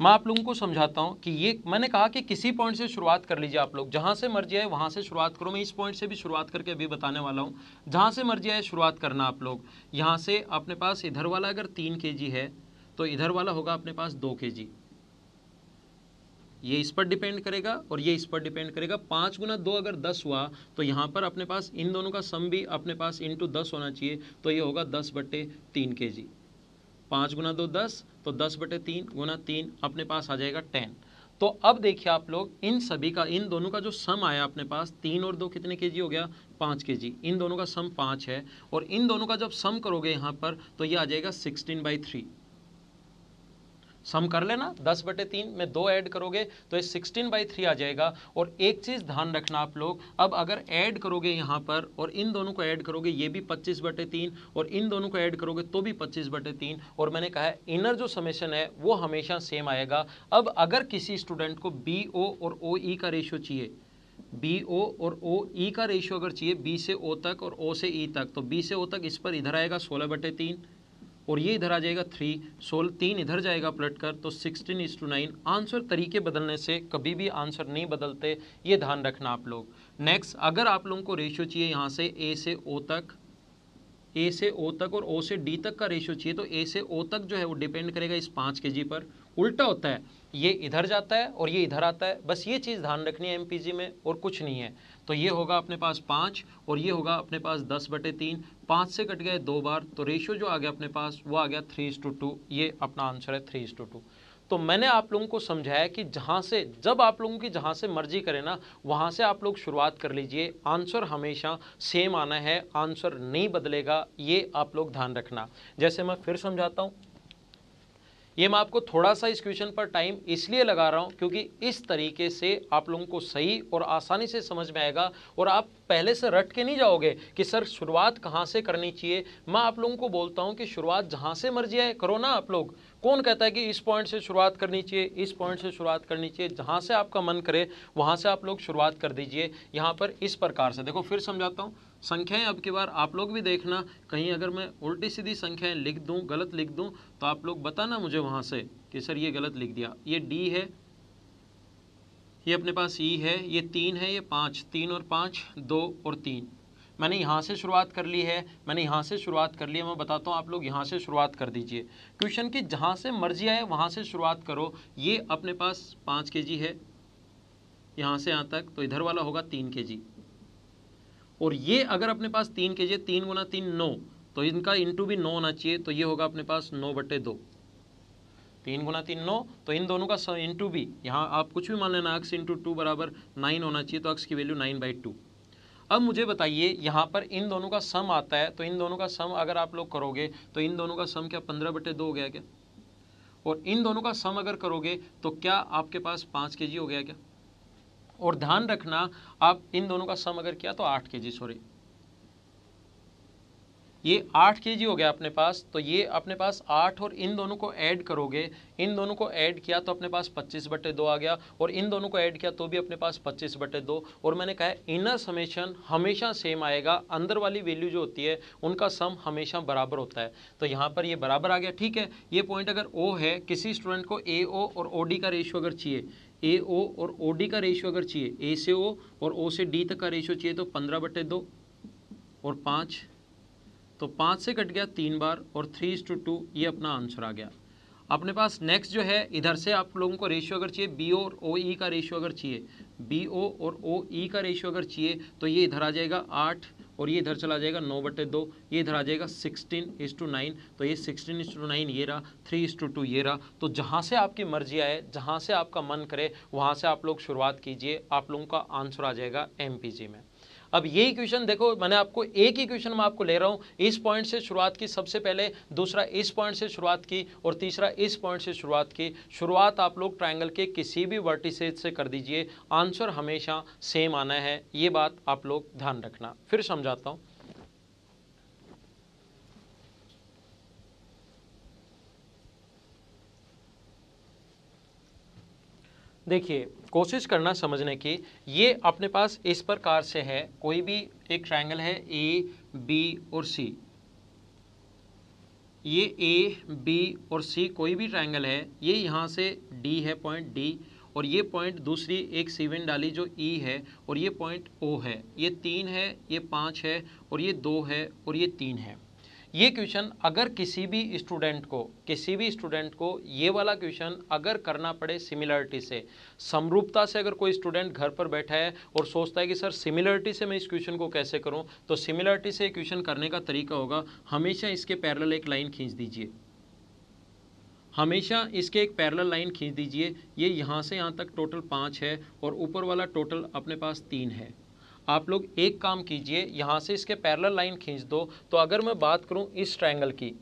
मैं आप लोगों को समझाता हूँ कि ये मैंने कहा कि किसी पॉइंट से शुरुआत कर लीजिए आप लोग, जहाँ से मर्जी आए वहाँ से शुरुआत करो। मैं इस पॉइंट से भी शुरुआत करके अभी बताने वाला हूँ, जहाँ से मर्जी आए शुरुआत करना आप लोग। यहाँ से अपने पास इधर वाला अगर 3 kg है तो इधर वाला होगा अपने पास 2 kg, ये इस पर डिपेंड करेगा और ये इस पर डिपेंड करेगा। 5 गुना 2 अगर 10 हुआ तो यहाँ पर अपने पास इन दोनों का सम भी अपने पास इंटू 10 होना चाहिए, तो ये होगा 10/3 kg। 5 गुना 2 10, तो 10/3 गुना 3 अपने पास आ जाएगा 10। तो अब देखिए आप लोग, इन सभी का, इन दोनों का जो सम आया अपने पास 3 और 2 कितने kg हो गया 5 kg। इन दोनों का सम 5 है और इन दोनों का जब सम करोगे यहाँ पर तो ये आ जाएगा 16/3। सम कर लेना, 10/3 में 2 ऐड करोगे तो ये 16/3 आ जाएगा। और एक चीज़ ध्यान रखना आप लोग, अब अगर ऐड करोगे यहाँ पर और इन दोनों को ऐड करोगे ये भी 25/3 और इन दोनों को ऐड करोगे तो भी 25/3। और मैंने कहा है इनर जो समेशन है वो हमेशा सेम आएगा। अब अगर किसी स्टूडेंट को BO और OE का रेशियो चाहिए, BO और OE का रेशियो अगर चाहिए, B से O तक और O से E तक, तो B से O तक इस पर इधर आएगा 16/3 और ये इधर आ जाएगा 3, 3 इधर जाएगा पलट कर, तो 16:9। आंसर तरीके बदलने से कभी भी आंसर नहीं बदलते, ये ध्यान रखना आप लोग। नेक्स्ट, अगर आप लोगों को रेशियो चाहिए यहाँ से A से O तक, A से O तक और O से D तक का रेशियो चाहिए, तो A से O तक जो है वो डिपेंड करेगा इस 5 kg पर। उल्टा होता है, ये इधर जाता है और ये इधर आता है, बस ये चीज़ ध्यान रखनी है MPG में और कुछ नहीं है। तो ये होगा अपने पास 5 और ये होगा अपने पास 10/3। 5 से कट गए 2 बार, तो रेशियो जो आ गया अपने पास वो आ गया 3:2। ये अपना आंसर है 3:2। तो मैंने आप लोगों को समझाया कि जहाँ से, जब आप लोगों की जहाँ से मर्जी करें ना, वहाँ से आप लोग शुरुआत कर लीजिए। आंसर हमेशा सेम आना है, आंसर नहीं बदलेगा, ये आप लोग ध्यान रखना। जैसे मैं फिर समझाता हूँ, ये मैं आपको थोड़ा सा इस क्वेश्चन पर टाइम इसलिए लगा रहा हूँ क्योंकि इस तरीके से आप लोगों को सही और आसानी से समझ में आएगा और आप पहले से रट के नहीं जाओगे कि सर शुरुआत कहाँ से करनी चाहिए। मैं आप लोगों को बोलता हूँ कि शुरुआत जहाँ से मर्जी आए करो ना आप लोग। कौन कहता है कि इस पॉइंट से शुरुआत करनी चाहिए, इस पॉइंट से शुरुआत करनी चाहिए? जहाँ से आपका मन करे वहाँ से आप लोग शुरुआत कर दीजिए। यहाँ पर इस प्रकार से देखो, फिर समझाता हूँ संख्याएं। अब की बार आप लोग भी देखना, कहीं अगर मैं उल्टी सीधी संख्याएं लिख दूं, गलत लिख दूं, तो आप लोग बताना मुझे वहाँ से कि सर ये गलत लिख दिया। ये D है, ये अपने पास E है, ये 3 है, ये 5, 3 और 5 2 और 3। मैंने यहाँ से शुरुआत कर ली है, मैंने यहाँ से शुरुआत कर ली है। मैं बताता हूँ, आप लोग यहाँ से शुरुआत कर दीजिए। क्वेश्चन की जहाँ से मर्जी आए वहाँ से शुरुआत करो। ये अपने पास 5 kg है यहाँ से यहाँ तक, तो इधर वाला होगा 3 kg। और ये अगर अपने पास 3 kg, 3 गुना 3 9, तो इनका इंटू भी 9 होना चाहिए, तो ये होगा अपने पास 9/2। 3 गुना 3 9, तो इन दोनों का इंटू भी, यहाँ आप कुछ भी मान लेना, अक्स इंटू 2 बराबर 9 होना चाहिए, तो अक्स की वैल्यू 9/2। अब मुझे बताइए, यहाँ पर इन दोनों का सम आता है, तो इन दोनों का सम अगर आप लोग करोगे तो इन दोनों का सम क्या 15/2 हो गया क्या? और इन दोनों का सम अगर करोगे तो क्या आपके पास 5 kg हो गया क्या? और ध्यान रखना, आप इन दोनों का सम अगर किया तो 8 kg, सॉरी ये 8 kg हो गया अपने पास, तो ये अपने पास 8 और इन दोनों को ऐड करोगे, इन दोनों को ऐड किया तो अपने पास 25/2 आ गया, और इन दोनों को ऐड किया तो भी अपने पास 25/2। और मैंने कहा है इनर समेशन हमेशा सेम आएगा, अंदर वाली वैल्यू जो होती है उनका सम हमेशा बराबर होता है। तो यहाँ पर ये बराबर आ गया, ठीक है। ये पॉइंट अगर ओ है, किसी स्टूडेंट को ए ओ और ओ डी का रेशियो अगर चाहिए, ए ओ और ओ डी का रेशियो अगर चाहिए, ए से ओ और ओ से डी तक का रेशियो चाहिए, तो 15/2 और 5, तो 5 से कट गया 3 बार और 3:2, ये अपना आंसर आ गया अपने पास। नेक्स्ट जो है, इधर से आप लोगों को रेशियो अगर चाहिए, बी ओ और ओ ई का रेशियो अगर चाहिए, बी ओ और ओ ई का रेशियो अगर चाहिए, तो ये इधर आ जाएगा 8 और ये इधर चला जाएगा 9/2, ये इधर आ जाएगा 16:9, तो ये 16:9 ये रहा, 3:2 ये रहा। तो जहाँ से आपकी मर्जी आए, जहाँ से आपका मन करे, वहाँ से आप लोग शुरुआत कीजिए, आप लोगों का आंसर आ जाएगा एमपीजी में। अब ये इक्वेशन देखो, मैंने आपको एक इक्वेशन में आपको ले रहा हूँ, इस पॉइंट से शुरुआत की सबसे पहले, दूसरा इस पॉइंट से शुरुआत की, और तीसरा इस पॉइंट से शुरुआत की। शुरुआत आप लोग ट्रायंगल के किसी भी वर्टिसेज से कर दीजिए, आंसर हमेशा सेम आना है, ये बात आप लोग ध्यान रखना। फिर समझाता हूँ। देखिए, कोशिश करना समझने की, ये अपने पास इस प्रकार से है, कोई भी एक ट्रायंगल है ए बी और सी, ये ए बी और सी कोई भी ट्रायंगल है, ये यहाँ से डी है, पॉइंट डी, और ये पॉइंट दूसरी एक सीवन डाली जो ई है, और ये पॉइंट ओ है, ये 3 है, ये 5 है, और ये 2 है, और ये 3 है। ये क्वेश्चन अगर किसी भी स्टूडेंट को ये वाला क्वेश्चन अगर करना पड़े सिमिलरिटी से, समरूपता से, अगर कोई स्टूडेंट घर पर बैठा है और सोचता है कि सर सिमिलरिटी से मैं इस क्वेश्चन को कैसे करूं, तो सिमिलरिटी से क्वेश्चन करने का तरीका होगा, हमेशा इसके पैरेलल एक लाइन खींच दीजिए, हमेशा इसके एक पैरेलल लाइन खींच दीजिए। ये यहाँ से यहाँ तक टोटल 5 है और ऊपर वाला टोटल अपने पास 3 है। आप लोग एक काम कीजिए, यहाँ से इसके पैरेलल लाइन खींच दो, तो अगर मैं बात करूँ इस ट्रायंगल की,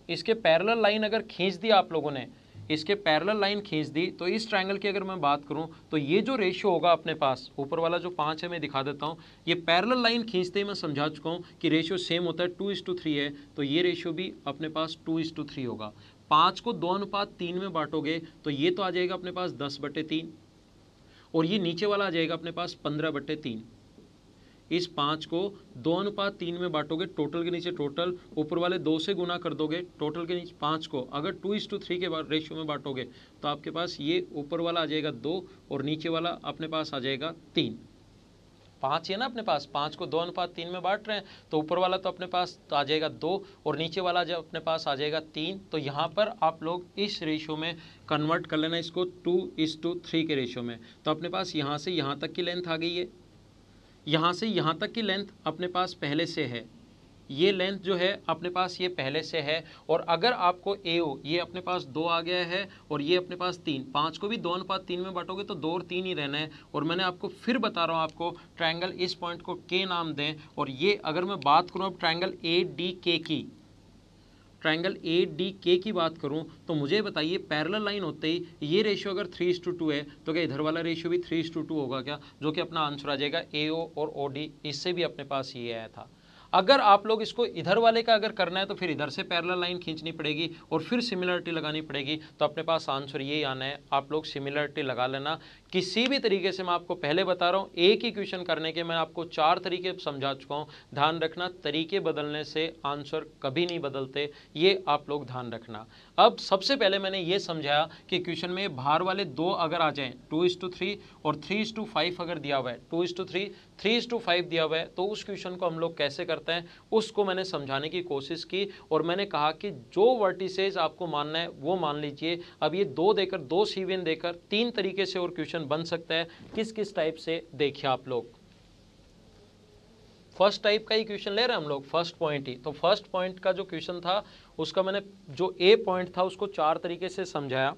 इसके पैरेलल लाइन अगर खींच दी आप लोगों ने, इसके पैरेलल लाइन खींच दी, तो इस ट्रायंगल की अगर मैं बात करूं, तो ये जो रेशियो होगा अपने पास, ऊपर वाला जो 5 है मैं दिखा देता हूं, ये पैरेलल लाइन खींचते ही मैं समझा चुका हूं कि रेशियो सेम होता है, 2:3 है, तो ये रेशियो भी अपने पास 2:3 होगा। 5 को 2:3 में बांटोगे तो ये तो आ जाएगा अपने पास 10/3, और ये नीचे वाला आ जाएगा अपने पास 15/3। इस 5 को 2:3 में बांटोगे, टोटल के नीचे टोटल, ऊपर वाले 2 से गुना कर दोगे, टोटल के नीचे 5 को अगर 2:3 के रेशियो में बांटोगे, तो आपके पास ये ऊपर वाला आ जाएगा 2 और नीचे वाला अपने पास आ जाएगा 3। 5 है ना अपने पास, 5 को 2:3 में बांट रहे हैं, तो ऊपर वाला तो अपने पास तो आ जाएगा 2 और नीचे वाला जब अपने पास आ जाएगा 3। तो यहाँ पर आप लोग इस रेशियो में कन्वर्ट कर लेना इसको 2:3 के रेशियो में। तो अपने पास यहाँ से यहाँ तक की लेंथ आ गई है, यहाँ से यहाँ तक की लेंथ अपने पास पहले से है, ये लेंथ जो है अपने पास ये पहले से है। और अगर आपको AO ये अपने पास 2 आ गया है और ये अपने पास 3, 5 को भी 2:3 में बांटोगे तो 2 और 3 ही रहना है। और मैंने आपको फिर बता रहा हूँ, आपको ट्रायंगल इस पॉइंट को K नाम दें, और ये अगर मैं बात करूँ अब ट्रायंगल ADK की, ट्रायंगल ADK की बात करूं, तो मुझे बताइए पैरेलल लाइन होते ही ये रेशियो अगर 3:2 है, तो क्या इधर वाला रेशियो भी 3:2 होगा क्या, जो कि अपना आंसर आ जाएगा AO और OD। इससे भी अपने पास ये आया था। अगर आप लोग इसको इधर वाले का अगर करना है, तो फिर इधर से पैरेलल लाइन खींचनी पड़ेगी और फिर सिमिलरिटी लगानी पड़ेगी, तो अपने पास आंसर ये आना है। आप लोग सिमिलरिटी लगा लेना किसी भी तरीके से। मैं आपको पहले बता रहा हूँ, एक ही क्वेश्चन करने के मैं आपको 4 तरीके समझा चुका हूँ। ध्यान रखना, तरीके बदलने से आंसर कभी नहीं बदलते, ये आप लोग ध्यान रखना। अब सबसे पहले मैंने ये समझाया कि क्वेश्चन में बाहर वाले 2 अगर आ जाएं, 2:3 और 3:5 अगर दिया हुआ है, 2:3 3:5 दिया हुआ है, तो उस क्वेश्चन को हम लोग कैसे करते हैं उसको मैंने समझाने की कोशिश की। और मैंने कहा कि जो वर्टिसेस आपको मानना है वो मान लीजिए। अब ये 2 देकर, 2 सीवन देकर 3 तरीके से और क्वेश्चन बन सकता है। किस किस टाइप से देखिए आप लोग। फर्स्ट टाइप का ही क्वेश्चन ले रहे हैं हम लोग, फर्स्ट पॉइंट ही। तो फर्स्ट पॉइंट का जो क्वेश्चन था उसका मैंने जो A पॉइंट था उसको 4 तरीके से समझाया।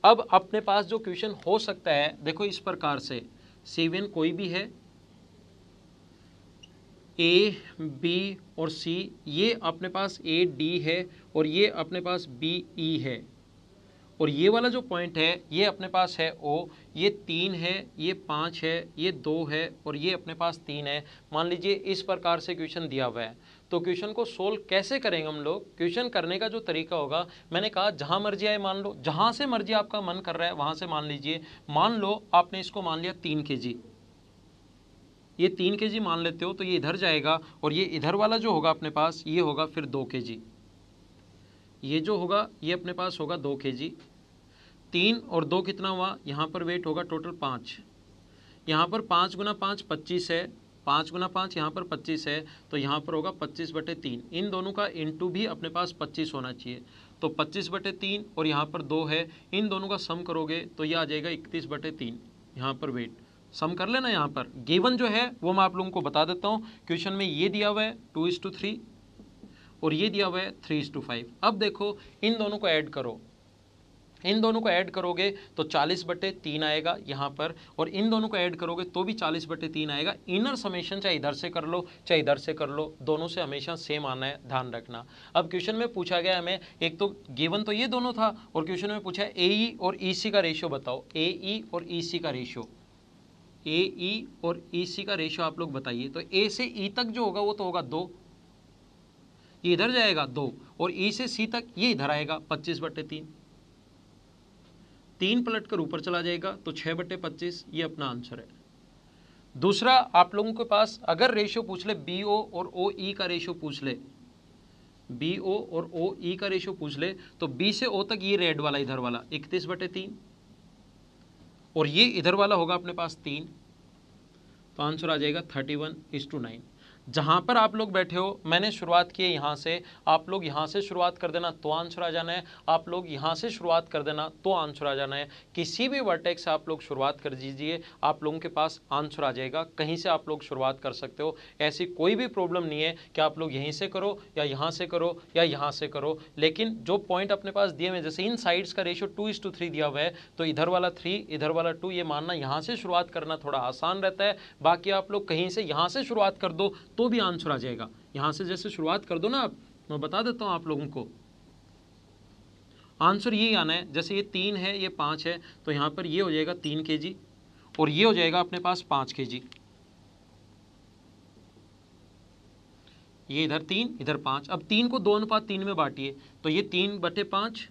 अब अपने पास जो क्वेश्चन हो सकता है, देखो इस प्रकार से, सीवन कोई भी है, A, B और C, ये अपने पास AD है और ये अपने पास BE है, और ये वाला जो पॉइंट है ये अपने पास है O, ये 3 है, ये 5 है, ये 2 है और ये अपने पास 3 है। मान लीजिए इस प्रकार से क्वेश्चन दिया हुआ है, तो क्वेश्चन को सोल्व कैसे करेंगे हम लोग? क्वेश्चन करने का जो तरीका होगा, मैंने कहा जहां मर्जी आए मान लो, जहां से मर्जी आपका मन कर रहा है वहां से मान लीजिए। मान लो आपने इसको मान लिया 3 kg, ये 3 kg मान लेते हो तो ये इधर जाएगा, और ये इधर वाला जो होगा अपने पास ये होगा फिर 2 kg, ये जो होगा ये अपने पास होगा 2 kg। 3 और 2 कितना हुआ? यहाँ पर वेट होगा टोटल 5, यहाँ पर 5 गुना 5 25 है, 5 गुना 5 यहाँ पर 25 है, तो यहाँ पर होगा 25/3। इन दोनों का इनटू भी अपने पास 25 होना चाहिए, तो 25/3 और यहाँ पर 2 है, इन दोनों का सम करोगे तो ये आ जाएगा 31/3। यहाँ पर वेट सम कर लेना। यहाँ पर गिवन जो है वो मैं आप लोगों को बता देता हूँ। क्वेश्चन में ये दिया हुआ है 2:3 और ये दिया हुआ है 3:5। अब देखो इन दोनों को ऐड करो, इन दोनों को ऐड करोगे तो 40/3 आएगा यहाँ पर, और इन दोनों को ऐड करोगे तो भी 40/3 आएगा। इनर समेशन चाहे इधर से कर लो चाहे इधर से कर लो, दोनों से हमेशा सेम आना है, ध्यान रखना। अब क्वेश्चन में पूछा गया हमें, एक तो गिवन तो ये दोनों था, और क्वेश्चन में पूछा है AE और EC का रेशियो बताओ। AE और EC का रेशियो, AE और EC का रेशियो आप लोग बताइए। तो A से E तक जो होगा वो तो होगा 2, ये इधर जाएगा 2, और E से C तक ये इधर आएगा 25/3। 3 पलट कर ऊपर चला जाएगा तो 6/25, ये अपना आंसर है। दूसरा, आप लोगों के पास अगर रेशियो पूछ ले BO और OE का रेशियो पूछ ले, BO और OE का रेशियो पूछ ले, तो B से O तक ये रेड वाला इधर वाला 31/3, और ये इधर वाला होगा अपने पास 3, तो आंसर आ जाएगा 31:9। जहाँ पर आप लोग बैठे हो, मैंने शुरुआत की है यहाँ से, आप लोग यहाँ से शुरुआत कर देना तो आंसर आ जाना है, आप लोग यहाँ से शुरुआत कर देना तो आंसर आ जाना है। किसी भी वर्टेक्स से आप लोग शुरुआत कर दीजिए, आप लोगों के पास आंसर आ जाएगा। कहीं से आप लोग शुरुआत कर सकते हो, ऐसी कोई भी प्रॉब्लम नहीं है कि आप लोग यहीं से करो या यहाँ से करो या यहाँ से करो। लेकिन जो पॉइंट अपने पास दिए हुए, जैसे इन साइड्स का रेशियो 2:3 दिया हुआ है, तो इधर वाला 3 इधर वाला 2, ये मानना यहाँ से शुरुआत करना थोड़ा आसान रहता है। बाकी आप लोग कहीं से यहाँ से शुरुआत कर दो तो भी आंसर आ जाएगा। यहां से जैसे शुरुआत कर दो ना आप, मैं बता देता हूं आप लोगों को, आंसर यही आना है। जैसे ये 3 है ये 5 है, तो यहां पर ये हो जाएगा 3 kg और ये हो जाएगा अपने पास 5 kg। ये इधर 3 इधर 5। अब 3 को 2:3 में बांटिए, तो ये 3/5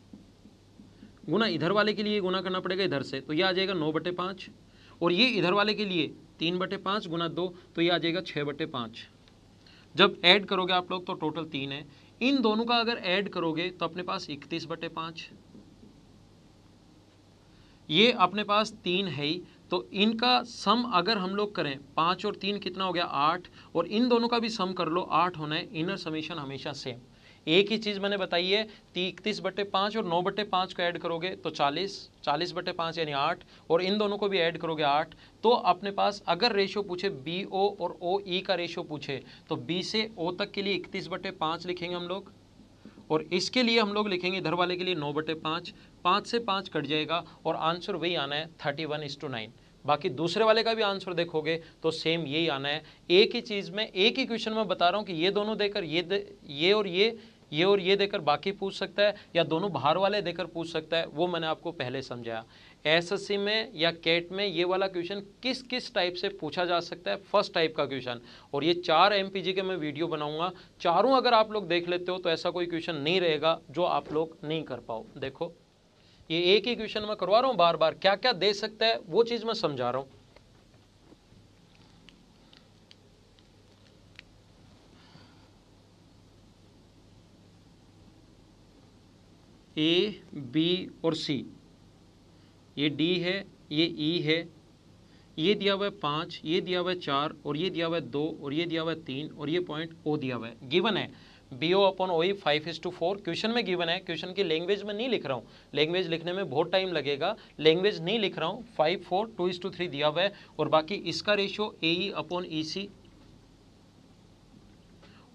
गुना इधर वाले के लिए गुना करना पड़ेगा इधर से, तो ये आ जाएगा 9/5, और ये इधर वाले के लिए 3/5 गुना 2, तो ये आ जाएगा 6/5। जब ऐड करोगे आप लोग तो टोटल 3 है। इन दोनों का अगर ऐड करोगे तो अपने पास 31/5, ये अपने पास 3 है ही, तो इनका सम अगर हम लोग करें 5 और 3 कितना हो गया 8, और इन दोनों का भी सम कर लो 8 होना है। इनर समेशन हमेशा सेम, एक ही चीज़ मैंने बताई है। 31/5 और 9/5 को ऐड करोगे तो 40, 40/5 यानी 8, और इन दोनों को भी ऐड करोगे 8। तो अपने पास अगर रेशियो पूछे BO और OE का रेशियो पूछे, तो B से O तक के लिए 31/5 लिखेंगे हम लोग, और इसके लिए हम लोग लिखेंगे इधर वाले के लिए 9/5। 5 से 5 कट जाएगा और आंसर वही आना है 31:9। बाकी दूसरे वाले का भी आंसर देखोगे तो सेम यही आना है। एक ही चीज़ में, एक ही क्वेश्चन में बता रहा हूँ कि ये दोनों देकर ये और ये देकर बाकी पूछ सकता है, या दोनों बाहर वाले देकर पूछ सकता है, वो मैंने आपको पहले समझाया। एसएससी में या कैट में ये वाला क्वेश्चन किस किस टाइप से पूछा जा सकता है, फर्स्ट टाइप का क्वेश्चन। और ये 4 MPG के मैं वीडियो बनाऊंगा, चारों अगर आप लोग देख लेते हो तो ऐसा कोई क्वेश्चन नहीं रहेगा जो आप लोग नहीं कर पाओ। देखो ये एक ही क्वेश्चन मैं करवा रहा हूँ बार बार, क्या क्या दे सकता है वो चीज मैं समझा रहा हूँ। A, B और C, ये D है, ये E है, ये दिया हुआ है 5, ये दिया हुआ है 4, और ये दिया हुआ है 2, और ये दिया हुआ है 3, और ये पॉइंट O दिया हुआ है। गिवन है BO/OE 5:4। क्वेश्चन में गिवन है, क्वेश्चन की लैंग्वेज में नहीं लिख रहा हूँ, लैंग्वेज लिखने में बहुत टाइम लगेगा, लैंग्वेज नहीं लिख रहा हूँ। 5:4 2:3 दिया हुआ है, और बाकी इसका रेशियो AE/EC,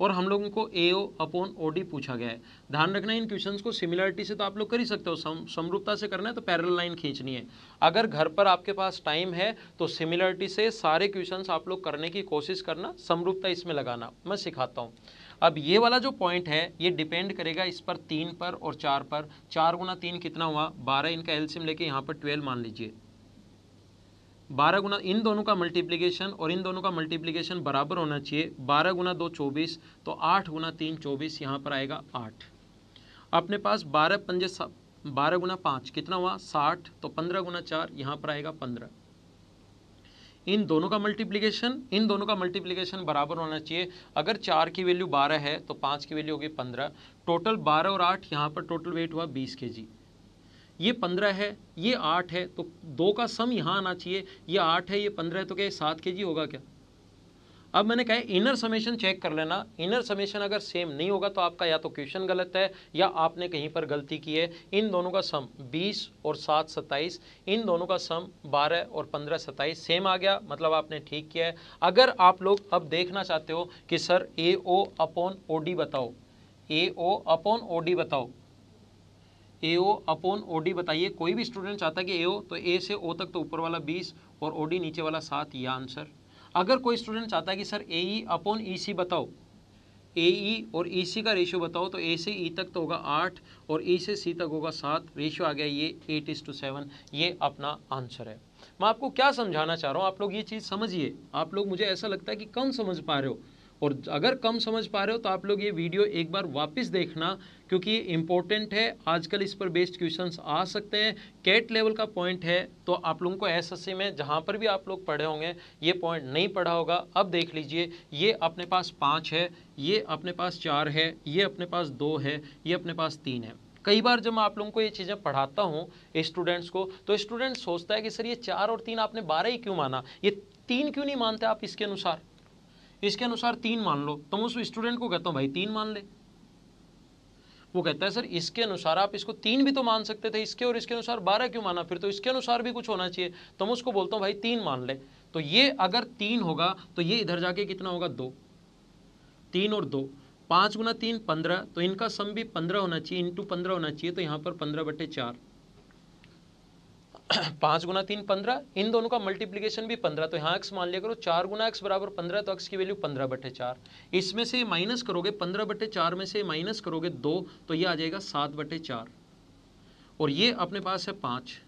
और हम लोगों को AO/OD पूछा गया है। ध्यान रखना इन क्वेश्चंस को सिमिलरिटी से तो आप लोग कर ही सकते हो, समरूपता से करना है तो पैरेलल लाइन खींचनी है। अगर घर पर आपके पास टाइम है तो सिमिलरिटी से सारे क्वेश्चंस आप लोग करने की कोशिश करना, समरूपता इसमें लगाना मैं सिखाता हूँ। अब ये वाला जो पॉइंट है ये डिपेंड करेगा इस पर 3 पर और 4 पर। 4 गुना 3 कितना हुआ 12, इनका एलसीएम लेके यहाँ पर 12 मान लीजिए। 12 गुना इन दोनों का मल्टीप्लिकेशन और इन दोनों का मल्टीप्लिकेशन बराबर होना चाहिए। 12 गुना 2 24, तो 8 गुना 3 24, यहाँ पर आएगा 8। अपने पास 12 गुना 5 कितना हुआ 60, तो 15 गुना 4 यहाँ पर आएगा 15। इन दोनों का मल्टीप्लिकेशन बराबर होना चाहिए। अगर 4 की वैल्यू 12 है तो 5 की वैल्यू होगी 15। टोटल 12 और 8 यहाँ पर टोटल वेट हुआ 20 kg। ये 15 है, ये 8 है, तो 2 का सम यहाँ आना चाहिए। ये 8 है, ये 15 है, तो क्या ये 7 kg होगा क्या? अब मैंने कहा इनर समेशन चेक कर लेना। इनर समेशन अगर सेम नहीं होगा तो आपका या तो क्वेश्चन गलत है या आपने कहीं पर गलती की है। इन दोनों का सम 20 और 7 27, इन दोनों का सम 12 और 15 27 सेम आ गया, मतलब आपने ठीक किया है। अगर आप लोग अब देखना चाहते हो कि सर AO अपॉन OD बताओ, AO अपॉन OD बताओ, AO अपॉन OD बताइए। कोई भी स्टूडेंट चाहता है कि AO तो A से O तक तो ऊपर वाला 20 और OD नीचे वाला 7, यह आंसर। अगर कोई स्टूडेंट चाहता है कि सर AE अपॉन EC बताओ, AE और EC का रेशियो बताओ, तो A से E तक तो होगा 8 और E से C तक होगा 7, रेशियो आ गया ये 8:7, ये अपना आंसर है। मैं आपको क्या समझाना चाह रहा हूँ, आप लोग ये चीज़ समझिए। आप लोग, मुझे ऐसा लगता है कि कम समझ पा रहे हो, और अगर कम समझ पा रहे हो तो आप लोग ये वीडियो एक बार वापस देखना, क्योंकि ये इंपॉर्टेंट है। आजकल इस पर बेस्ड क्वेश्चंस आ सकते हैं। कैट लेवल का पॉइंट है, तो आप लोगों को एसएससी में जहाँ पर भी आप लोग पढ़े होंगे ये पॉइंट नहीं पढ़ा होगा। अब देख लीजिए, ये अपने पास 5 है, ये अपने पास 4 है, ये अपने पास 2 है, ये अपने पास 3 है। कई बार जब मैं आप लोगों को ये चीज़ें पढ़ाता हूँ स्टूडेंट्स को, तो स्टूडेंट सोचता है कि सर ये 4 और 3 आपने 12 ही क्यों माना, ये 3 क्यों नहीं मानते आप इसके अनुसार, इसके अनुसार 3 मान लो। तो मैं उस स्टूडेंट को कहता हूँ भाई 3 मान ले। वो कहता है सर इसके अनुसार आप इसको 3 भी तो मान सकते थे, इसके और इसके अनुसार 12 क्यों माना, फिर तो इसके अनुसार भी कुछ होना चाहिए। तो मैं उसको बोलता हूँ भाई 3 मान ले। तो ये अगर 3 होगा तो ये इधर जाके कितना होगा 2, 3 और 2, 5 गुना 3 15, तो इनका सम भी 15 होना चाहिए, इंटू 15 होना चाहिए। तो यहाँ पर 15/4, 5 गुना 3 15, इन दोनों का मल्टीप्लिकेशन भी 15, तो यहाँ x मान लिया करो। 4 गुना x बराबर 15, तो x की वैल्यू 15/4। इसमें से माइनस करोगे, 15/4 में से माइनस करोगे 2, तो ये आ जाएगा 7/4, और ये अपने पास है 5।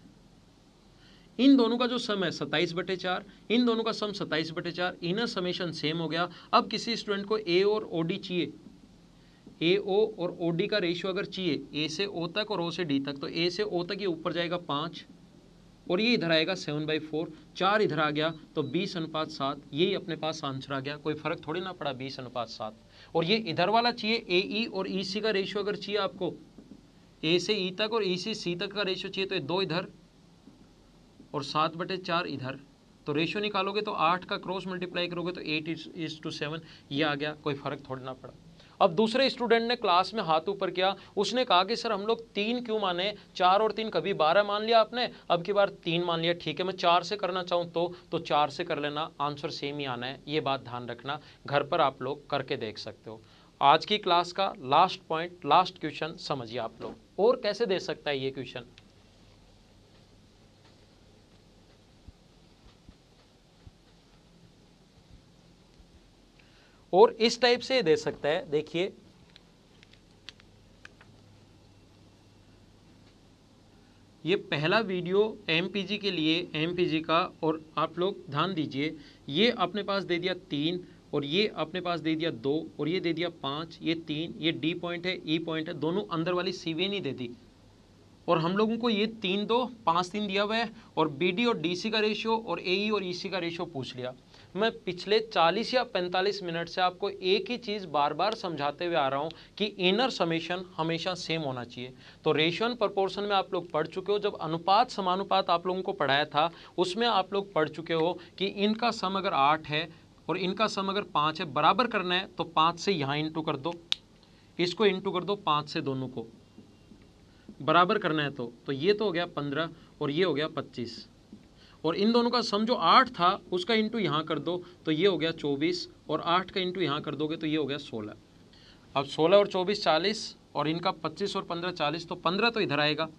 इन दोनों का जो सम है 27/4, इन दोनों का सम 27/4, इनर समेशन सेम हो गया। अब किसी स्टूडेंट को A और OD चाहिए, AO और OD का रेशियो अगर चाहिए, A से O तक और O से D तक, तो A से O तक ये ऊपर जाएगा 5 और ये इधर आएगा 7/4, 4 इधर आ गया, तो 20:7, यही अपने पास आंसर आ गया। कोई फर्क थोड़ी ना पड़ा, 20:7। और ये इधर वाला चाहिए, AE और EC का रेशियो अगर चाहिए आपको, A से E तक और E से C तक का रेशियो चाहिए, तो ये 2 इधर और 7/4 इधर, तो रेशियो निकालोगे तो 8 का क्रॉस मल्टीप्लाई करोगे तो 8:7, ये आ गया। कोई फर्क थोड़ी ना पड़ा। अब दूसरे स्टूडेंट ने क्लास में हाथ ऊपर किया, उसने कहा कि सर हम लोग 3 क्यों माने, 4 और 3 कभी 12 मान लिया आपने, अब की बार 3 मान लिया। ठीक है, मैं 4 से करना चाहूँ तो 4 से कर लेना, आंसर सेम ही आना है, ये बात ध्यान रखना। घर पर आप लोग करके देख सकते हो। आज की क्लास का लास्ट पॉइंट, लास्ट क्वेश्चन समझिए आप लोग, और कैसे दे सकता है ये क्वेश्चन। और इस टाइप से दे सकता है, देखिए ये पहला वीडियो एमपीजी के लिए, एमपीजी का, और आप लोग ध्यान दीजिए, ये अपने पास दे दिया 3 और ये अपने पास दे दिया 2 और ये दे दिया 5, ये 3, ये डी पॉइंट है, ई पॉइंट है, दोनों अंदर वाली सीवी नहीं दे दी। और हम लोगों को ये 3 2 5 3 दिया हुआ है, और बीडी और डीसी का रेशियो और एई और ईसी का रेशियो पूछ लिया। मैं पिछले 40 या 45 मिनट से आपको एक ही चीज़ बार बार समझाते हुए आ रहा हूँ कि इनर समेशन हमेशा सेम होना चाहिए। तो रेशियो एंड प्रोपोर्शन में आप लोग पढ़ चुके हो, जब अनुपात समानुपात आप लोगों को पढ़ाया था उसमें आप लोग पढ़ चुके हो कि इनका सम अगर 8 है और इनका सम अगर 5 है, बराबर करना है तो 5 से यहाँ इंटू कर दो, इसको इंटू कर दो 5 से, दोनों को बराबर करना है। तो ये तो हो गया 15 और ये हो गया 25, और इन दोनों का सम जो 8 था उसका इंटू यहाँ कर दो, तो ये हो गया 24, और 8 का इंटू यहाँ कर दोगे तो ये हो गया 16। अब 16 और 24 40, और इनका 25 और 15 40, तो 15 तो इधर आएगा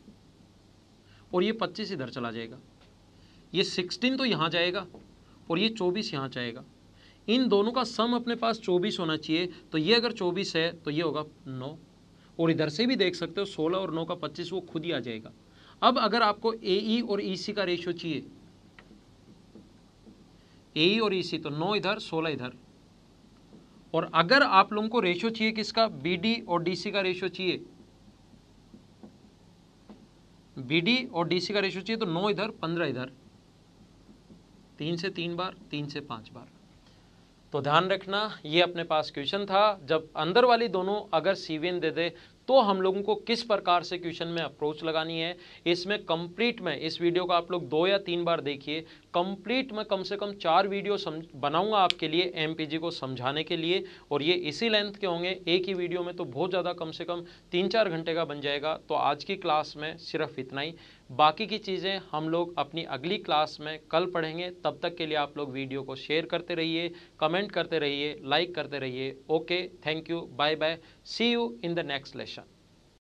और ये 25 इधर चला जाएगा, ये 16 तो यहाँ जाएगा और ये 24 यहाँ जाएगा। इन दोनों का सम अपने पास 24 होना चाहिए, तो ये अगर 24 है तो ये होगा 9, और इधर से भी देख सकते हो 16 और 9 का 25, वो खुद ही आ जाएगा। अब अगर आपको AE और EC का रेशियो चाहिए, AE और EC, तो 9 इधर 16 इधर। और अगर आप लोगों को रेशियो चाहिए किसका, BD और DC का रेशियो चाहिए, BD और DC का रेशियो चाहिए, तो 9 इधर 15 इधर, 3 से 3 बार, 3 से 5 बार। तो ध्यान रखना, ये अपने पास क्वेश्चन था। जब अंदर वाली दोनों अगर CVN दे दे तो हम लोगों को किस प्रकार से क्वेश्चन में अप्रोच लगानी है, इसमें कंप्लीट में इस वीडियो को आप लोग 2 या 3 बार देखिए। कंप्लीट में कम से कम 4 वीडियो बनाऊंगा आपके लिए MPG को समझाने के लिए, और ये इसी लेंथ के होंगे। एक ही वीडियो में तो बहुत ज़्यादा, कम से कम 3-4 घंटे का बन जाएगा। तो आज की क्लास में सिर्फ इतना ही, बाकी की चीज़ें हम लोग अपनी अगली क्लास में कल पढ़ेंगे। तब तक के लिए आप लोग वीडियो को शेयर करते रहिए, कमेंट करते रहिए, लाइक करते रहिए। Okay, thank you, bye bye, see you in the next lesson.